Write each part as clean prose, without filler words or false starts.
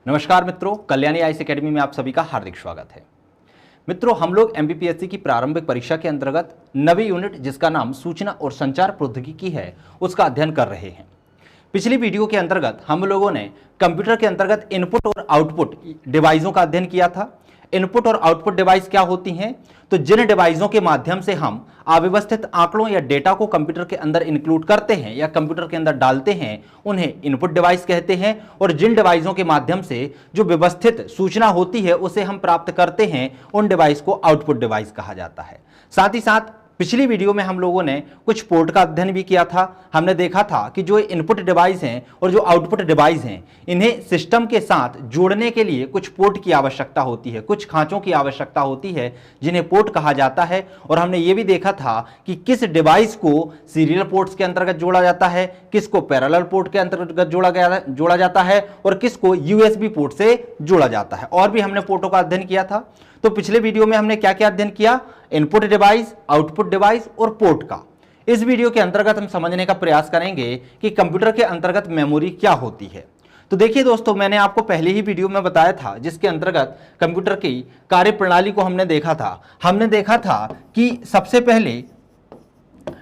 नमस्कार मित्रों, Kalyani IAS academy में आप सभी का हार्दिक स्वागत है। मित्रों, हम लोग एमपीपीएससी की प्रारंभिक परीक्षा के अंतर्गत नवी यूनिट जिसका नाम सूचना और संचार प्रौद्योगिकी है उसका अध्ययन कर रहे हैं। पिछली वीडियो के अंतर्गत हम लोगों ने कंप्यूटर के अंतर्गत इनपुट और आउटपुट डिवाइसों का अध्ययन किया था। इनपुट और आउटपुट डिवाइस क्या होती हैं? तो जिन डिवाइसों के माध्यम से हम अव्यवस्थित आंकड़ों या डेटा को कंप्यूटर के अंदर इंक्लूड करते हैं या कंप्यूटर के अंदर डालते हैं उन्हें इनपुट डिवाइस कहते हैं, और जिन डिवाइसों के माध्यम से जो व्यवस्थित सूचना होती है उसे हम प्राप्त करते हैं उन डिवाइस को आउटपुट डिवाइस कहा जाता है। साथ ही साथ पिछली वीडियो में हम लोगों ने कुछ पोर्ट का अध्ययन भी किया था। हमने देखा था कि जो इनपुट डिवाइस हैं और जो आउटपुट डिवाइस हैं इन्हें सिस्टम के साथ जोड़ने के लिए कुछ पोर्ट की आवश्यकता होती है, कुछ खांचों की आवश्यकता होती है जिन्हें पोर्ट कहा जाता है। और हमने ये भी देखा था कि किस डिवाइस को सीरियल पोर्ट्स के अंतर्गत जोड़ा जाता है, किसको पैरेलल पोर्ट के अंतर्गत जोड़ा जाता है और किसको यूएसबी पोर्ट से जोड़ा जाता है। और भी हमने पोर्टों का अध्ययन किया था। तो पिछले वीडियो में हमने क्या क्या अध्ययन किया? इनपुट डिवाइस, आउटपुट डिवाइस और पोर्ट का। इस वीडियो के अंतर्गत हम समझने का प्रयास करेंगे कि कंप्यूटर के अंतर्गत मेमोरी क्या होती है। तो देखिए दोस्तों, मैंने आपको पहले ही वीडियो में बताया था जिसके अंतर्गत कंप्यूटर की कार्यप्रणाली को हमने देखा था। हमने देखा था कि सबसे पहले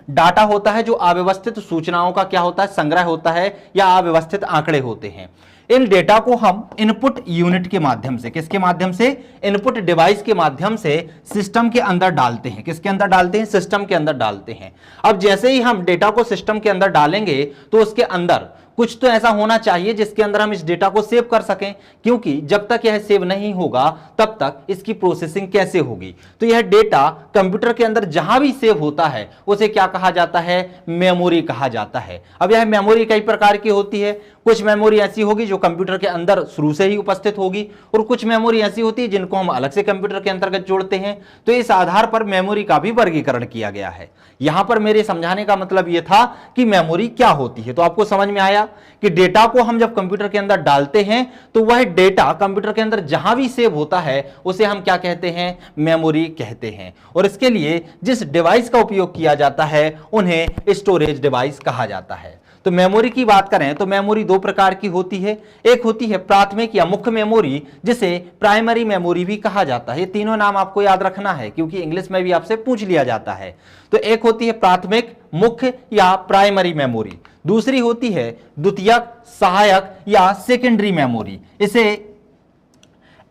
डाटा होता है जो अव्यवस्थित सूचनाओं का क्या होता है, संग्रह होता है या अव्यवस्थित आंकड़े होते हैं। इन डेटा को हम इनपुट यूनिट के माध्यम से, किसके माध्यम से? इनपुट डिवाइस के माध्यम से सिस्टम के अंदर डालते हैं। किसके अंदर डालते हैं? सिस्टम के अंदर डालते हैं। अब जैसे ही हम डेटा को सिस्टम के अंदर डालेंगे तो उसके अंदर कुछ तो ऐसा होना चाहिए जिसके अंदर हम इस डेटा को सेव कर सकें, क्योंकि जब तक यह सेव नहीं होगा तब तक इसकी प्रोसेसिंग कैसे होगी। तो यह डेटा कंप्यूटर के अंदर जहां भी सेव होता है उसे क्या कहा जाता है? मेमोरी कहा जाता है। अब यह मेमोरी कई प्रकार की होती है। कुछ मेमोरी ऐसी होगी जो कंप्यूटर के अंदर शुरू से ही उपस्थित होगी और कुछ मेमोरी ऐसी होती है जिनको हम अलग से कंप्यूटर के अंतर्गत जोड़ते हैं। तो इस आधार पर मेमोरी का भी वर्गीकरण किया गया है। यहां पर मेरे समझाने का मतलब यह था कि मेमोरी क्या होती है। तो आपको समझ में आया कि डेटा को हम जब कंप्यूटर के अंदर डालते हैं तो वह डेटा कंप्यूटर के अंदर जहां भी सेव होता है उसे हम क्या कहते हैं? मेमोरी कहते हैं। और इसके लिए जिस डिवाइस का उपयोग किया जाता है उन्हें स्टोरेज डिवाइस कहा जाता है। तो मेमोरी की बात करें तो मेमोरी दो प्रकार की होती है। एक होती है प्राथमिक या मुख्य मेमोरी, जिसे प्राइमरी मेमोरी भी कहा जाता है। ये तीनों नाम आपको याद रखना है क्योंकि इंग्लिश में भी आपसे पूछ लिया जाता है। तो एक होती है प्राथमिक, मुख्य या प्राइमरी मेमोरी। दूसरी होती है द्वितीयक, सहायक या सेकेंडरी मेमोरी। इसे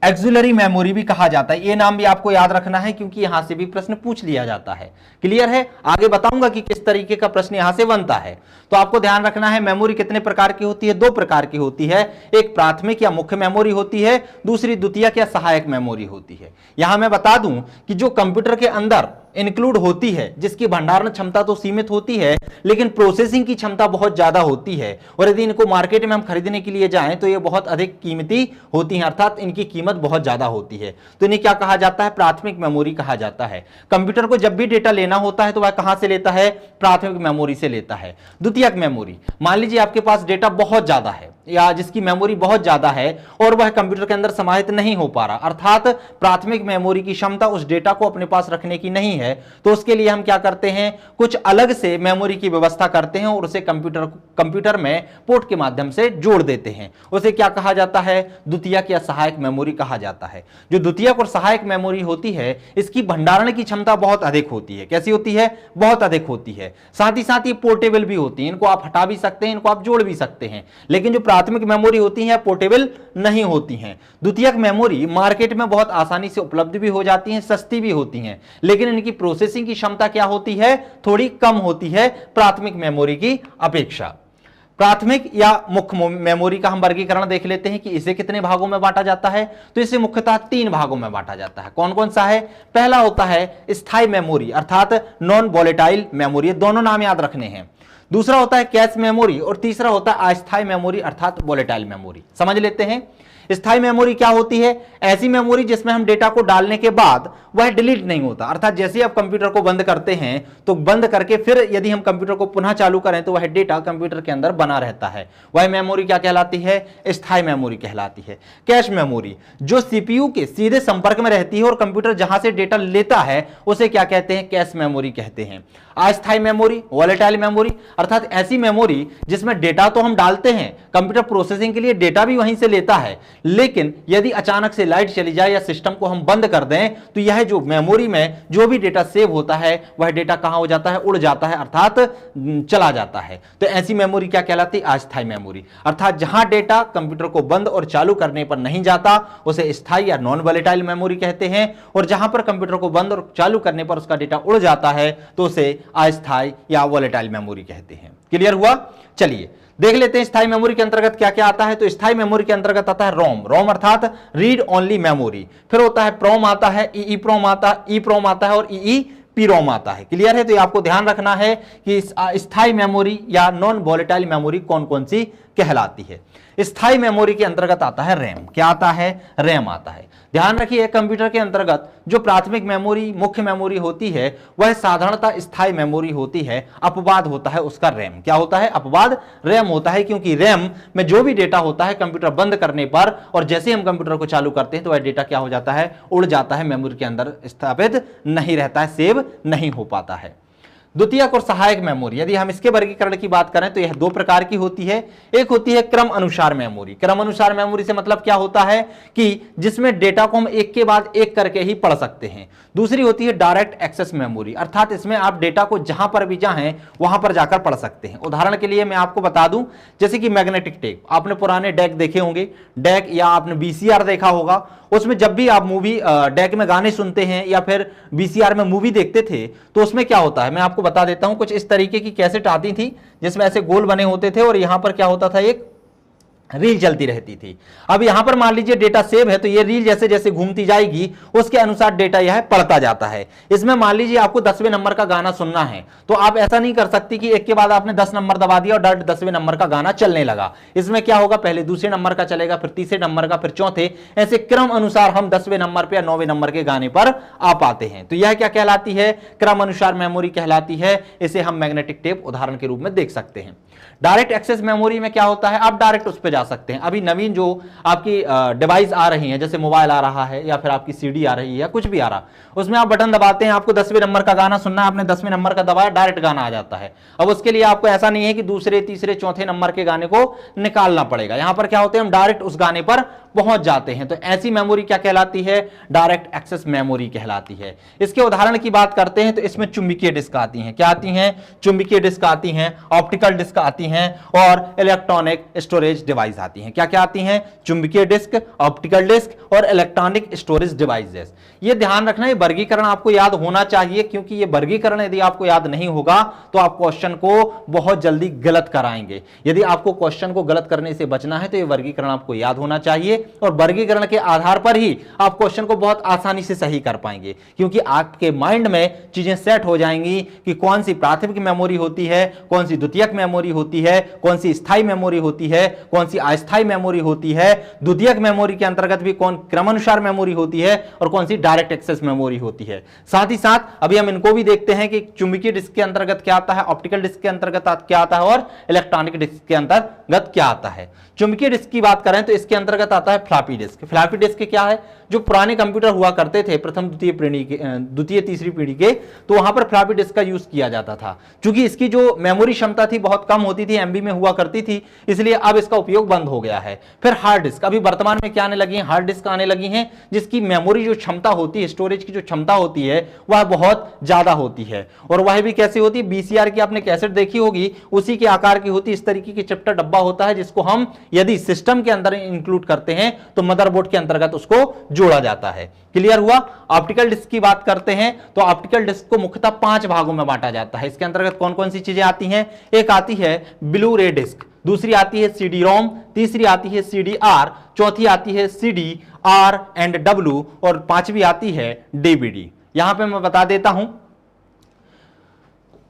एक्सिलरी मेमोरी भी कहा जाता है। ये नाम भी आपको याद रखना है क्योंकि यहां से भी प्रश्न पूछ लिया जाता है। क्लियर है? आगे बताऊंगा कि किस तरीके का प्रश्न यहां से बनता है। तो आपको ध्यान रखना है मेमोरी कितने प्रकार की होती है? दो प्रकार की होती है। एक प्राथमिक या मुख्य मेमोरी होती है, दूसरी द्वितीयक या सहायक मेमोरी होती है। यहां मैं बता दूं कि जो कंप्यूटर के अंदर इंक्लूड होती है, जिसकी भंडारण क्षमता तो सीमित होती है लेकिन प्रोसेसिंग की क्षमता बहुत ज्यादा होती है, और यदि इनको मार्केट में हम खरीदने के लिए जाएं तो ये बहुत अधिक कीमती होती हैं, अर्थात इनकी कीमत बहुत ज्यादा होती है। तो इन्हें क्या कहा जाता है? प्राथमिक मेमोरी कहा जाता है। कंप्यूटर को जब भी डेटा लेना होता है तो वह कहां से लेता है? प्राथमिक मेमोरी से लेता है। द्वितीयक मेमोरी, मान लीजिए आपके पास डेटा बहुत ज्यादा है या जिसकी मेमोरी बहुत ज्यादा है और वह कंप्यूटर के अंदर समाहित नहीं हो पा रहा, अर्थात प्राथमिक मेमोरी की क्षमता उस डेटा को अपने पास रखने की नहीं है, तो उसके लिए हम क्या करते हैं? कुछ अलग से मेमोरी की व्यवस्था करते हैं और उसे कंप्यूटर में पोर्ट के माध्यम से जोड़ देते हैं। उसे क्या कहा जाता है? द्वितीयक या सहायक मेमोरी कहा जाता है। जो द्वितीयक और सहायक मेमोरी होती है इसकी भंडारण की क्षमता बहुत अधिक होती है। कैसी होती है? बहुत अधिक होती है। साथ ही साथ ये पोर्टेबल भी होती है, इनको आप हटा भी सकते हैं, इनको आप जोड़ भी सकते हैं। लेकिन जो प्राथमिक मेमोरी होती है पोर्टेबल नहीं होती हैं। द्वितीयक मेमोरी मार्केट में बहुत आसानी से उपलब्ध भी हो जाती हैं, सस्ती भी होती हैं, लेकिन इनकी प्रोसेसिंग की क्षमता क्या होती है? थोड़ी कम होती है प्राथमिक मेमोरी की अपेक्षा। प्राथमिक या मुख्य मेमोरी का हम वर्गीकरण देख लेते हैं कि इसे कितने भागों में बांटा जाता है। तो इसे मुख्यतः 3 भागों में बांटा जाता है। कौन कौन सा है? पहला होता है स्थायी मेमोरी अर्थात नॉन वोलेटाइल मेमोरी, दोनों नाम याद रखने हैं। दूसरा होता है कैश मेमोरी और तीसरा होता है अस्थायी मेमोरी अर्थात वोलेटाइल मेमोरी। समझ लेते हैं। स्थायी मेमोरी क्या होती है? ऐसी मेमोरी जिसमें हम डेटा को डालने के बाद वह डिलीट नहीं होता, अर्थात जैसे ही आप कंप्यूटर को बंद करते हैं तो बंद करके फिर यदि हम कंप्यूटर को पुनः चालू करें तो वह डेटा कंप्यूटर के अंदर बना रहता है। वह मेमोरी क्या कहलाती है? स्थायी मेमोरी कहलाती है। कैश मेमोरी जो सीपीयू के सीधे संपर्क में रहती है और कंप्यूटर जहां से डेटा लेता है उसे क्या कहते हैं? कैश मेमोरी कहते हैं। अस्थायी मेमोरी, वोलेटाइल मेमोरी अर्थात ऐसी मेमोरी जिसमें डेटा तो हम डालते हैं, कंप्यूटर प्रोसेसिंग के लिए डेटा भी वहीं से लेता है, लेकिन यदि अचानक से लाइट चली जाए या सिस्टम को हम बंद कर दें तो यह जो मेमोरी में जो भी डेटा सेव होता है वह डेटा कहां हो जाता है, उड़ जाता है, अर्थात चला जाता है। तो ऐसी मेमोरी क्या कहलाती है? अस्थायी मेमोरी। अर्थात जहां डेटा कंप्यूटर को बंद और चालू करने पर नहीं जाता उसे स्थायी या नॉन वोलेटाइल मेमोरी कहते हैं, और जहां पर कंप्यूटर को बंद और चालू करने पर उसका डेटा उड़ जाता है तो उसे अस्थायी या वोलेटाइल मेमोरी कहते हैं। क्लियर हुआ? चलिए देख लेते हैं स्थायी मेमोरी के अंतर्गत क्या क्या आता है। तो स्थायी मेमोरी के अंतर्गत आता है रोम, रोम अर्थात रीड ओनली मेमोरी। फिर होता है प्रोम आता है, ईईप्रोम आता है, ईप्रोम आता है और ईईपीरोम आता है। क्लियर है? तो ये आपको ध्यान रखना है कि स्थायी मेमोरी या नॉन वोलेटाइल मेमोरी कौन कौन सी कहलाती है। स्थायी मेमोरी के अंतर्गत आता है रैम। क्या आता है? रैम आता है। ध्यान रखिए कंप्यूटर के अंतर्गत जो प्राथमिक मेमोरी, मुख्य मेमोरी होती है वह साधारणतः स्थायी मेमोरी होती है, अपवाद होता है उसका रैम। क्या होता है? अपवाद रैम होता है, क्योंकि रैम में जो भी डेटा होता है कंप्यूटर बंद करने पर और जैसे ही हम कंप्यूटर को चालू करते हैं तो वह डेटा क्या हो जाता है? उड़ जाता है, मेमोरी के अंदर स्थापित नहीं रहता है, सेव नहीं हो पाता है। द्वितीयक और सहायक मेमोरी, यदि हम इसके वर्गीकरण की बात करें तो यह दो प्रकार की होती है। एक होती है क्रम अनुसार मेमोरी। क्रम अनुसार मेमोरी से मतलब क्या होता है कि जिसमें डेटा को हम एक के बाद एक करके ही पढ़ सकते हैं। दूसरी होती है डायरेक्ट एक्सेस मेमोरी, अर्थात इसमें आप डेटा को जहां पर भी चाहें वहां पर जाकर पढ़ सकते हैं। उदाहरण के लिए मैं आपको बता दूं, जैसे कि मैग्नेटिक टेप, आपने पुराने डेक देखे होंगे, डेक या आपने वीसीआर देखा होगा, उसमें जब भी आप मूवी डेक में गाने सुनते हैं या फिर वीसीआर में मूवी देखते थे तो उसमें क्या होता है, मैं आपको बता देता हूं। कुछ इस तरीके की कैसेट आती थी जिसमें ऐसे गोल बने होते थे और यहां पर क्या होता था, एक रील चलती रहती थी। अब यहां पर मान लीजिए डेटा सेव है तो ये रील जैसे जैसे घूमती जाएगी उसके अनुसार डेटा यह पढ़ता जाता है। इसमें मान लीजिए आपको 10वें नंबर का गाना सुनना है तो आप ऐसा नहीं कर सकती कि एक के बाद आपने 10 नंबर दबा दिया और डायरेक्ट 10वें नंबर का गाना चलने लगा। इसमें क्या होगा, पहले दूसरे नंबर का चलेगा, फिर तीसरे नंबर का, फिर चौथे, ऐसे क्रम अनुसार हम 10वें नंबर पर या 9वें नंबर के गाने पर आ पाते हैं। तो यह क्या कहलाती है? क्रम अनुसार मेमोरी कहलाती है। इसे हम मैग्नेटिक टेप उदाहरण के रूप में देख सकते हैं। डायरेक्ट एक्सेस मेमोरी में क्या होता है, आप डायरेक्ट उस पर जा सकते हैं। अभी नवीन जो आपकी डिवाइस आ रही है, जैसे मोबाइल आ रहा है या फिर आपकी सीडी आ रही है या कुछ भी आ रहा, उसमें आप बटन दबाते हैं, आपको 10वें नंबर का गाना सुनना है, आपने 10वें नंबर का दबाया, डायरेक्ट गाना आ जाता है। अब उसके लिए आपको ऐसा नहीं है कि दूसरे, तीसरे, चौथे नंबर के गाने को निकालना पड़ेगा। यहां पर क्या होते हैं, हम डायरेक्ट उस गाने पर पहुंच जाते हैं। तो ऐसी मेमोरी क्या कहलाती है? डायरेक्ट एक्सेस मेमोरी कहलाती है। इसके उदाहरण की बात करते हैं तो इसमें चुंबकीय डिस्क आती हैं। क्या आती हैं? चुंबकीय डिस्क आती हैं, ऑप्टिकल डिस्क आती हैं और इलेक्ट्रॉनिक स्टोरेज डिवाइस आती हैं। क्या क्या आती हैं? चुंबकीय डिस्क, ऑप्टिकल डिस्क और इलेक्ट्रॉनिक स्टोरेज डिवाइसेस। ये ध्यान रखना, ये वर्गीकरण आपको याद होना चाहिए, क्योंकि ये वर्गीकरण यदि आपको याद नहीं होगा तो आप क्वेश्चन को बहुत जल्दी गलत कराएंगे। यदि आपको क्वेश्चन को गलत करने से बचना है तो ये वर्गीकरण आपको याद होना चाहिए और वर्गीकरण के आधार पर ही आप क्वेश्चन को बहुत आसानी से सही कर पाएंगे, क्योंकि आपके माइंड में चीजें सेट हो जाएंगी कि कौन सी प्राथमिक मेमोरी होती है, कौन सी द्वितीयक मेमोरी होती है, कौन सी स्थायी मेमोरी होती है, कौन सी अस्थायी मेमोरी होती है, द्वितीयक मेमोरी के अंतर्गत भी कौन क्रमानुसार मेमोरी होती है और कौन सी डायरेक्ट एक्सेस मेमोरी होती है। साथ ही साथ अभी हम इनको भी देखते हैं कि चुंबकीय डिस्क के अंतर्गत क्या आता है, ऑप्टिकल डिस्क के अंतर्गत क्या आता है और इलेक्ट्रॉनिक डिस्क के अंतर्गत क्या आता है। चुंबकीय डिस्क की बात करें तो इसके अंतर्गत आता है फ्लॉपी डिस्क। फ्लॉपी डिस्क क्या है? जो पुराने कंप्यूटर हुआ करते थे प्रथम द्वितीय तीसरी पीढ़ी के, तो वहां पर फ्लॉपी डिस्क का यूज किया जाता था। क्योंकि इसकी जो मेमोरी क्षमता थी बहुत कम होती थी, एमबी में हुआ करती थी, इसलिए अब इसका उपयोग बंद हो गया है। फिर हार्ड डिस्क, अभी वर्तमान में क्या आने लगी है, हार्ड डिस्क आने लगी हैं, जिसकी मेमोरी जो क्षमता होती है, स्टोरेज की जो क्षमता होती है वह बहुत ज्यादा होती है। और वह भी कैसी होती है, बीसीआर की आपने कैसेट देखी होगी, उसी के आकार की होती है। इस तरीके की चिपटा डब्बा होता है जिसको हम यदि सिस्टम के अंदर इंक्लूड करते हैं तो मदरबोर्ड के अंतर्गत उसको जोड़ा जाता है। क्लियर हुआ? ऑप्टिकल डिस्क की बात करते हैं तो ऑप्टिकल डिस्क को मुख्यतः 5 भागों में बांटा जाता है। इसके अंतर्गत कौन कौन सी चीजें आती हैं? एक आती है ब्लू रे डिस्क, दूसरी आती है सीडी रोम, तीसरी आती है सीडी आर, चौथी आती है सीडी आर एंड डब्ल्यू और पांचवी आती है डीवीडी। यहां पे मैं बता देता हूं,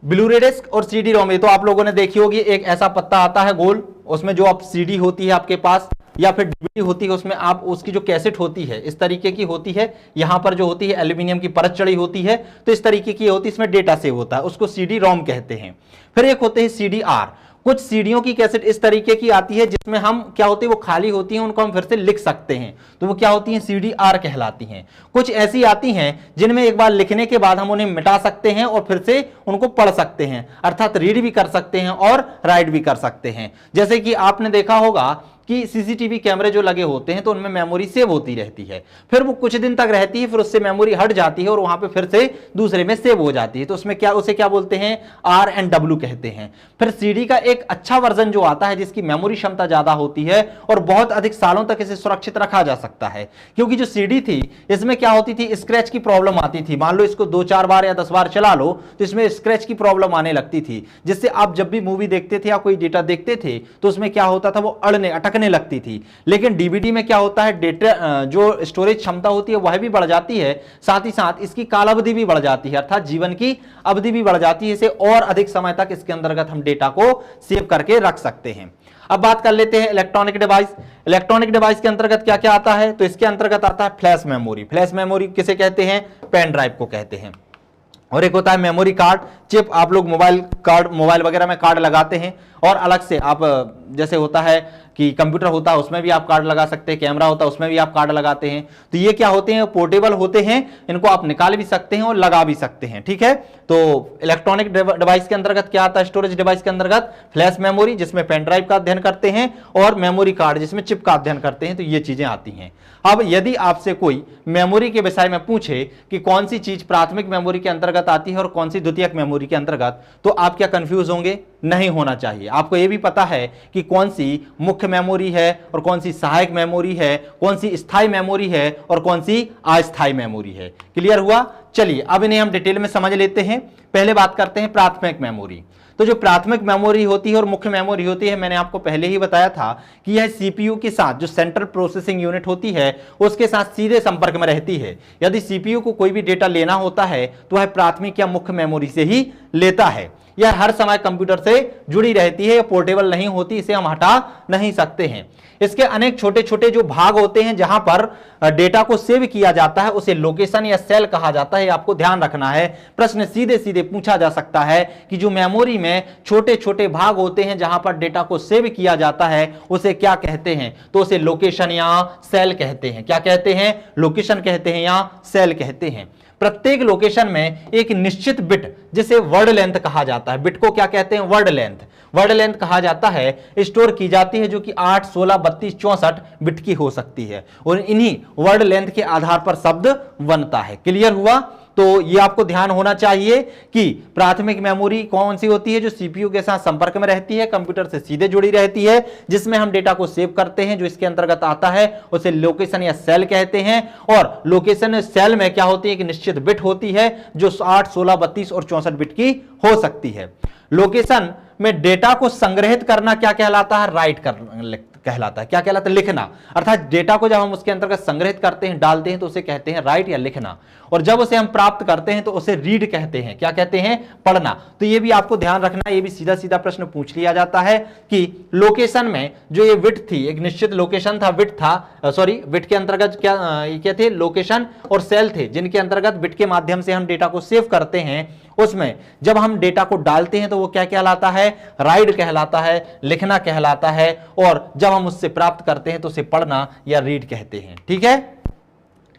ब्लू रे डिस्क और सीडी रोम, ये तो आप लोगों ने देखी होगी, एक ऐसा पत्ता आता है गोल, उसमें जो आप सीडी होती है आपके पास या फिर डीवीडी होती है, उसमें आप उसकी जो कैसेट होती है इस तरीके की होती है, यहां पर जो होती है एल्यूमिनियम की परत चढ़ी होती है, तो इस तरीके की होती है, इसमें डेटा सेव होता है, उसको सीडी रोम कहते हैं। फिर एक होते हैं सीडी आर, कुछ सीडियों की कैसेट इस तरीके की आती है जिसमें हम क्या होती है, वो खाली होती हैं, उनको हम फिर से लिख सकते हैं, तो वो क्या होती हैं, सीडी आर कहलाती हैं। कुछ ऐसी आती हैं जिनमें एक बार लिखने के बाद हम उन्हें मिटा सकते हैं और फिर से उनको पढ़ सकते हैं, अर्थात रीड भी कर सकते हैं और राइट भी कर सकते हैं। जैसे कि आपने देखा होगा कि सीसीटीवी कैमरे जो लगे होते हैं तो उनमें मेमोरी सेव होती रहती है, फिर वो कुछ दिन तक रहती है, फिर उससे मेमोरी हट जाती है और वहां पे फिर से दूसरे में सेव हो जाती है। तो उसमें क्या, उसे क्या बोलते हैं, R&W कहते हैं। फिर सीडी का एक अच्छा वर्जन जो आता है जिसकी मेमोरी क्षमता ज्यादा होती है और बहुत अधिक सालों तक इसे सुरक्षित रखा जा सकता है, क्योंकि जो सीडी थी इसमें क्या होती थी, स्क्रैच की प्रॉब्लम आती थी। मान लो इसको 2-4 बार या 10 बार चला लो तो इसमें स्क्रैच की प्रॉब्लम आने लगती थी, जिससे आप जब भी मूवी देखते थे या कोई डेटा देखते थे तो उसमें क्या होता था, वो अटकने लगती थी। लेकिन डीवीडी में क्या होता है, डेटा जो स्टोरेज क्षमता होती है वह भी बढ़ जाती है, साथ ही साथ इसकी काल अवधि भी बढ़ जाती है, अर्थात जीवन की अवधि भी बढ़ जाती है। इसे और अधिक समय तक इसके अंतर्गत हम डेटा को सेव करके रख सकते हैं। अब बात कर लेते हैं इलेक्ट्रॉनिक डिवाइस। इलेक्ट्रॉनिक डिवाइस के अंतर्गत क्या क्या आता है, तो इसके अंतर्गत आता है फ्लैश मेमोरी। फ्लैश मेमोरी किसे कहते हैं, पेन ड्राइव को कहते हैं। और एक होता है मेमोरी कार्ड, चिप। आप लोग मोबाइल वगैरह में कार्ड लगाते हैं, और अलग से आप जैसे होता है कि कंप्यूटर होता है उसमें भी आप कार्ड लगा सकते हैं, कैमरा होता है उसमें भी आप कार्ड लगाते हैं। तो ये क्या होते हैं, पोर्टेबल होते हैं, इनको आप निकाल भी सकते हैं और लगा भी सकते हैं, ठीक है। तो इलेक्ट्रॉनिक डिवाइस के अंतर्गत क्या आता है, स्टोरेज डिवाइस के अंतर्गत फ्लैश मेमोरी जिसमें पेन ड्राइव का अध्ययन करते हैं, और मेमोरी कार्ड जिसमें चिप का अध्ययन करते हैं। तो ये चीजें आती हैं। अब यदि आपसे कोई मेमोरी के विषय में पूछे कि कौन सी चीज प्राथमिक मेमोरी के अंतर्गत आती है और कौन सी द्वितीयक मेमोरी के अंतर्गत, तो आप क्या कंफ्यूज होंगे, नहीं होना चाहिए। आपको यह भी पता है कि कौन सी मुख्य मेमोरी है और कौन सी सहायक मेमोरी है, कौन सी स्थायी मेमोरी है और कौन सी अस्थायी मेमोरी है। क्लियर हुआ। चलिए अब इन्हें हम डिटेल में समझ लेते हैं। पहले बात करते हैं प्राथमिक मेमोरी। तो जो प्राथमिक मेमोरी होती है और मुख्य मेमोरी होती है, मैंने आपको पहले ही बताया था कि यह सीपीयू के साथ, जो सेंट्रल प्रोसेसिंग यूनिट होती है, उसके साथ सीधे संपर्क में रहती है। यदि सीपीयू को कोई भी डेटा लेना होता है तो वह प्राथमिक या मुख्य मेमोरी से ही लेता है। यह हर समय कंप्यूटर से जुड़ी रहती है, पोर्टेबल नहीं होती, इसे हम हटा नहीं सकते हैं। इसके अनेक छोटे छोटे जो भाग होते हैं जहां पर डेटा को सेव किया जाता है, उसे लोकेशन या सेल कहा जाता है। आपको ध्यान रखना है, प्रश्न सीधे सीधे पूछा जा सकता है कि जो मेमोरी में छोटे छोटे भाग होते हैं जहां पर डेटा को सेव किया जाता है उसे क्या कहते हैं, तो उसे लोकेशन या सेल कहते हैं। क्या कहते हैं, लोकेशन कहते हैं या सेल कहते हैं। प्रत्येक लोकेशन में एक निश्चित बिट, जिसे वर्ड लेंथ कहा जाता है, बिट को क्या कहते हैं, वर्ड लेंथ कहा जाता है, स्टोर की जाती है, जो कि 8, 16, 32, 64 बिट की हो सकती है, और इन्हीं वर्ड लेंथ के आधार पर शब्द बनता है। क्लियर हुआ। तो ये आपको ध्यान होना चाहिए कि प्राथमिक मेमोरी कौन सी होती है, जो सीपीयू के साथ संपर्क में रहती है, कंप्यूटर से सीधे जुड़ी रहती है, जिसमें हम डेटा को सेव करते हैं। जो इसके अंतर्गत आता है उसे लोकेशन या सेल कहते हैं। और लोकेशन सेल में क्या होती है, एक निश्चित बिट होती है जो 8, 16, 32 और 64 बिट की हो सकती है। लोकेशन में डेटा को संग्रहित करना क्या कहलाता है, राइट कहलाता है। क्या कहलाता है, लिखना। अर्थात डेटा को जब हम उसके अंतर्गत संग्रहित करते हैं, डालते हैं, तो उसे कहते हैं राइट या लिखना। और जब उसे हम प्राप्त करते हैं तो उसे रीड कहते हैं। क्या कहते हैं, पढ़ना। तो ये भी आपको ध्यान रखना, ये भी सीधा सीधा प्रश्न पूछ लिया जाता है कि लोकेशन में जो ये विड्थ थी, एक निश्चित लोकेशन था, विड्थ था, विड्थ के अंतर्गत क्या थे, लोकेशन और सेल थे, जिनके अंतर्गत विड्थ के माध्यम से हम डेटा को सेव करते हैं। उसमें जब हम डेटा को डालते हैं तो वो क्या कहलाता है, राइट कहलाता है, लिखना कहलाता है। और जब हम उससे प्राप्त करते हैं तो उसे पढ़ना या रीड कहते हैं। ठीक है।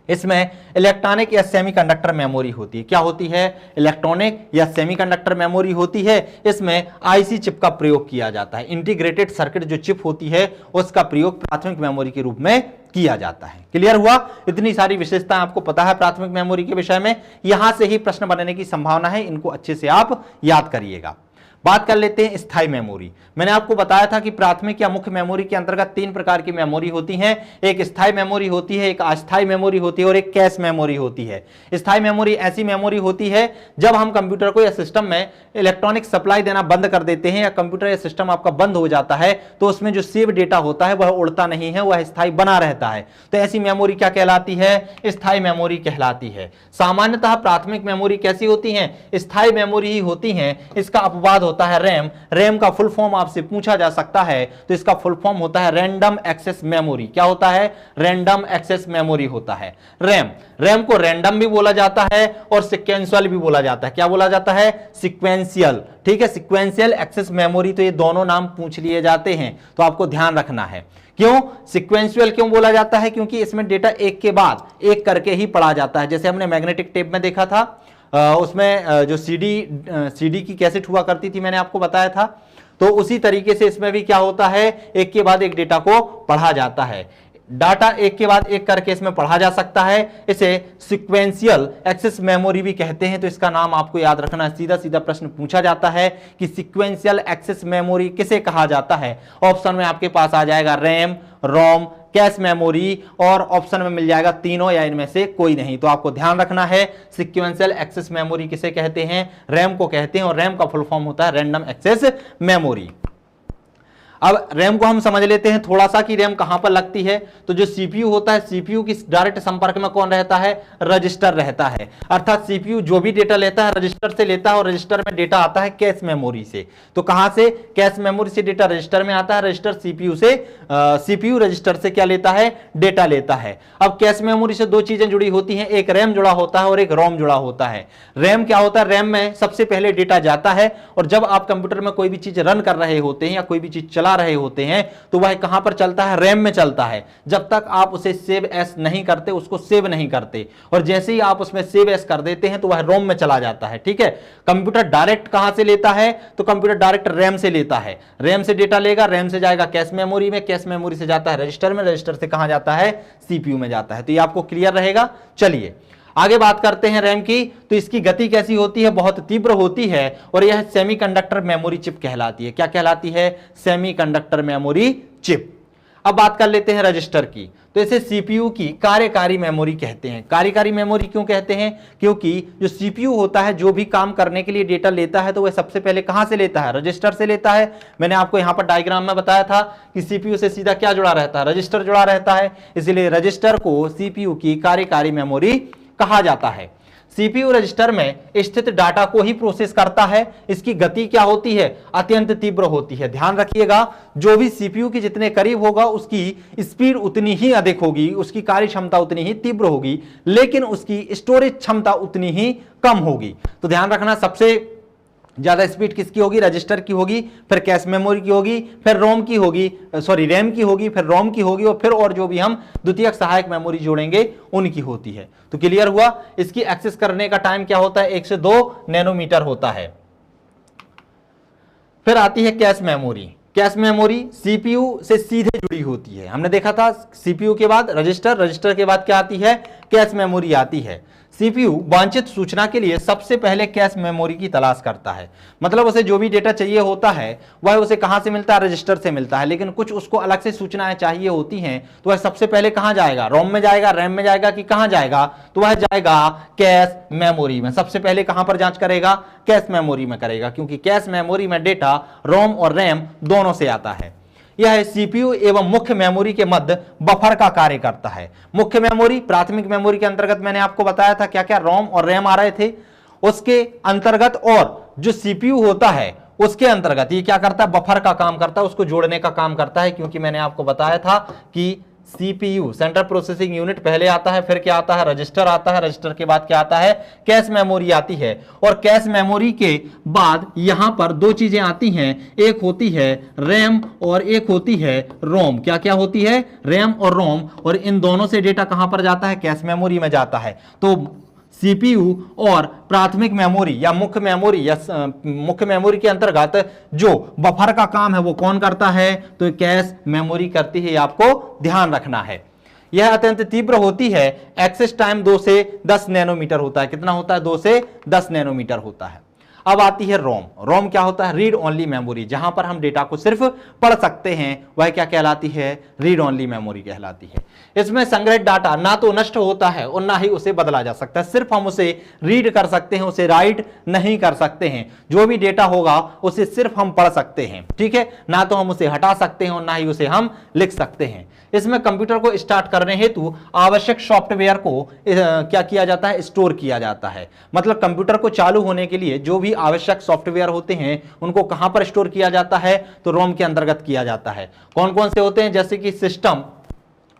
इसमें इलेक्ट्रॉनिक या सेमीकंडक्टर मेमोरी होती है। क्या होती है, इलेक्ट्रॉनिक या सेमीकंडक्टर मेमोरी होती है। इसमें आईसी चिप का प्रयोग किया जाता है। इंटीग्रेटेड सर्किट जो चिप होती है उसका प्रयोग प्राथमिक मेमोरी के रूप में किया जाता है। क्लियर हुआ। इतनी सारी विशेषताएं आपको पता है प्राथमिक मेमोरी के विषय में, यहां से ही प्रश्न बनने की संभावना है। इनको अच्छे से आप याद करिएगा। बात कर लेते हैं स्थायी मेमोरी। मैंने आपको बताया था कि प्राथमिक या मुख्य मेमोरी के अंतर्गत 3 प्रकार की मेमोरी होती हैं। एक स्थायी मेमोरी होती है, एक अस्थायी मेमोरी होती है और एक कैश मेमोरी होती है। स्थायी मेमोरी ऐसी मेमोरी होती है जब हम कंप्यूटर को या सिस्टम में इलेक्ट्रॉनिक सप्लाई देना बंद कर देते हैं या कंप्यूटर या सिस्टम आपका बंद हो जाता है तो उसमें जो सेव डेटा होता है वह उड़ता नहीं है, वह स्थायी बना रहता है। तो ऐसी मेमोरी क्या कहलाती है, स्थायी मेमोरी कहलाती है। सामान्यतः प्राथमिक मेमोरी कैसी होती है, स्थायी मेमोरी ही होती है। इसका अपवाद होता है रैम। रैम का फुल फॉर्म आपसे पूछा जा सकता है, तो इसका फुल फॉर्म होता है रैंडम एक्सेस मेमोरी। क्या होता है, रैंडम एक्सेस मेमोरी होता है रैम को रैंडम भी बोला जाता है और सीक्वेंशियल भी बोला जाता है। क्या बोला जाता है, सीक्वेंशियल। ठीक है, सीक्वेंशियल एक्सेस मेमोरी। तो ये दोनों नाम पूछ लिए जाते हैं, तो आपको ध्यान रखना है। क्यों सीक्वेंशियल क्यों बोला जाता है, क्योंकि इसमें डेटा एक के बाद एक करके ही पढ़ा जाता है। जैसे हमने मैग्नेटिक टेप में देखा था, उसमें जो सीडी की कैसेट हुआ करती थी, मैंने आपको बताया था, तो उसी तरीके से इसमें भी क्या होता है, एक के बाद एक डेटा को पढ़ा जाता है। डाटा एक के बाद एक करके इसमें पढ़ा जा सकता है। इसे सीक्वेंशियल एक्सेस मेमोरी भी कहते हैं। तो इसका नाम आपको याद रखना है। सीधा सीधा प्रश्न पूछा जाता है कि सीक्वेंशियल एक्सेस मेमोरी किसे कहा जाता है। ऑप्शन में आपके पास आ जाएगा रैम, रोम, कैश मेमोरी, और ऑप्शन में मिल जाएगा तीनों या इनमें से कोई नहीं। तो आपको ध्यान रखना है सीक्वेंशियल एक्सेस मेमोरी किसे कहते हैं, रैम को कहते हैं, और रैम का फुल फॉर्म होता है रैंडम एक्सेस मेमोरी। अब रैम को हम समझ लेते हैं थोड़ा सा कि रैम कहां पर लगती है। तो जो सीपीयू होता है, सीपीयू की डायरेक्ट संपर्क में कौन रहता है, रजिस्टर रहता है। अर्थात सीपीयू जो भी डेटा लेता है रजिस्टर से लेता है, और रजिस्टर में डेटा आता है कैश मेमोरी से। तो कहां से, कैश मेमोरी से डेटा रजिस्टर में आता है, रजिस्टर सीपीयू से, सीपीयू रजिस्टर से क्या लेता है, डेटा लेता है। अब कैश मेमोरी से दो चीजें जुड़ी होती हैं, एक रैम जुड़ा होता है और एक रोम जुड़ा होता है। रैम क्या होता है, रैम में सबसे पहले डेटा जाता है, और जब आप कंप्यूटर में कोई भी चीज रन कर रहे होते हैं या कोई भी चीज चला रहे होते हैं तो वह कहां पर चलता है, रैम में चलता है। जब तक आप उसे सेव एस नहीं करते, उसको सेव नहीं करते, और जैसे ही आप उसमें सेव एस कर देते हैं तो वह रोम में चला जाता है। ठीक है, कंप्यूटर डायरेक्ट कहां से लेता है, तो कंप्यूटर डायरेक्ट रैम से लेता है। रैम से डेटा लेगा, रैम से जाएगा कैश मेमोरी में, कैश मेमोरी से जाता है रजिस्टर में, रजिस्टर से कहां जाता है, सीपीयू में जाता है। तो ये आपको क्लियर रहेगा। चलिए आगे बात करते हैं रैम की। तो इसकी गति कैसी होती है, बहुत तीव्र होती है, और यह सेमीकंडक्टर मेमोरी चिप कहलाती है। क्या कहलाती है, सेमीकंडक्टर मेमोरी चिप। अब बात कर लेते हैं रजिस्टर की। तो इसे सीपीयू की कार्यकारी मेमोरी कहते हैं। कार्यकारी मेमोरी क्यों कहते हैं, क्योंकि जो सीपीयू होता है जो भी काम करने के लिए डेटा लेता है तो वह सबसे पहले कहां से लेता है, रजिस्टर से लेता है। मैंने आपको यहां पर डायग्राम में बताया था कि सीपीयू से सीधा क्या जुड़ा रहता है, रजिस्टर जुड़ा रहता है। इसलिए रजिस्टर को सीपीयू की कार्यकारी मेमोरी कहा जाता है। सीपीयू रजिस्टर में स्थित डाटा को ही प्रोसेस करता है। इसकी गति क्या होती है, अत्यंत तीव्र होती है। ध्यान रखिएगा, जो भी सीपीयू के जितने करीब होगा उसकी स्पीड उतनी ही अधिक होगी, उसकी कार्य क्षमता उतनी ही तीव्र होगी, लेकिन उसकी स्टोरेज क्षमता उतनी ही कम होगी। तो ध्यान रखना, सबसे ज्यादा स्पीड किसकी होगी, रजिस्टर की होगी, फिर कैश मेमोरी की होगी, फिर रोम की होगी, रैम की होगी, फिर रोम की होगी, और फिर और जो भी हम द्वितीयक सहायक मेमोरी जोड़ेंगे उनकी होती है। तो क्लियर हुआ। इसकी एक्सेस करने का टाइम क्या होता है, 1 से 2 नैनोमीटर होता है। फिर आती है cache memory. Cache memory CPU से सीधे जुड़ी होती है। हमने देखा था सीपीयू के बाद रजिस्टर, रजिस्टर के बाद क्या आती है, कैश मेमोरी आती है। सीपीयू वांछित सूचना के लिए सबसे पहले कैश मेमोरी की तलाश करता है। मतलब उसे जो भी डेटा चाहिए होता है वह उसे कहां से मिलता है, रजिस्टर से मिलता है। लेकिन कुछ उसको अलग से सूचनाएं चाहिए होती हैं तो वह सबसे पहले कहां जाएगा, रोम में जाएगा, रैम में जाएगा, कि कहां जाएगा, तो वह जाएगा कैश मेमोरी में। सबसे पहले कहां पर जांच करेगा, कैश मेमोरी में करेगा, क्योंकि कैश मेमोरी में डेटा रोम और रैम दोनों से आता है। यह सीपीयू एवं मुख्य मेमोरी के मध्य बफर का कार्य करता है। मुख्य मेमोरी, प्राथमिक मेमोरी के अंतर्गत मैंने आपको बताया था क्या क्या रोम और रैम आ रहे थे, उसके अंतर्गत, और जो सीपीयू होता है उसके अंतर्गत ये क्या करता है, बफर का काम करता है, उसको जोड़ने का काम करता है। क्योंकि मैंने आपको बताया था कि सीपीयू सेंट्रल प्रोसेसिंग यूनिट पहले आता है, फिर क्या आता है, रजिस्टर आता है, रजिस्टर के बाद क्या आता है, कैश मेमोरी आती है, और कैश मेमोरी के बाद यहां पर दो चीजें आती हैं, एक होती है रैम और एक होती है रोम। क्या क्या होती है, रैम और रोम, और इन दोनों से डेटा कहां पर जाता है, कैश मेमोरी में जाता है। तो सीपीयू और प्राथमिक मेमोरी या मुख्य मेमोरी के अंतर्गत जो बफर का काम है वो कौन करता है, तो कैश मेमोरी करती है। आपको ध्यान रखना है। यह अत्यंत तीव्र होती है। एक्सेस टाइम 2 से 10 नैनोमीटर होता है। कितना होता है, 2 से 10 नैनोमीटर होता है। अब आती है रोम। रोम क्या होता है, रीड ओनली मेमोरी। जहां पर हम डेटा को सिर्फ पढ़ सकते हैं वह क्या कहलाती है, रीड ओनली मेमोरी कहलाती है। इसमें संग्रहित डाटा ना तो नष्ट होता है और ना ही उसे बदला जा सकता है। सिर्फ हम उसे रीड कर सकते हैं, उसे राइट नहीं कर सकते हैं। जो भी डेटा होगा उसे सिर्फ हम पढ़ सकते हैं, ठीक है, ना तो हम उसे हटा सकते हैं और ना ही उसे हम लिख सकते हैं। इसमें कंप्यूटर को स्टार्ट करने हेतु आवश्यक सॉफ्टवेयर को क्या किया जाता है, स्टोर किया जाता है। मतलब कंप्यूटर को चालू होने के लिए जो भी आवश्यक सॉफ्टवेयर होते हैं उनको कहां पर स्टोर किया जाता है, तो रोम के अंतर्गत किया जाता है। कौन कौन से होते हैं, जैसे कि सिस्टम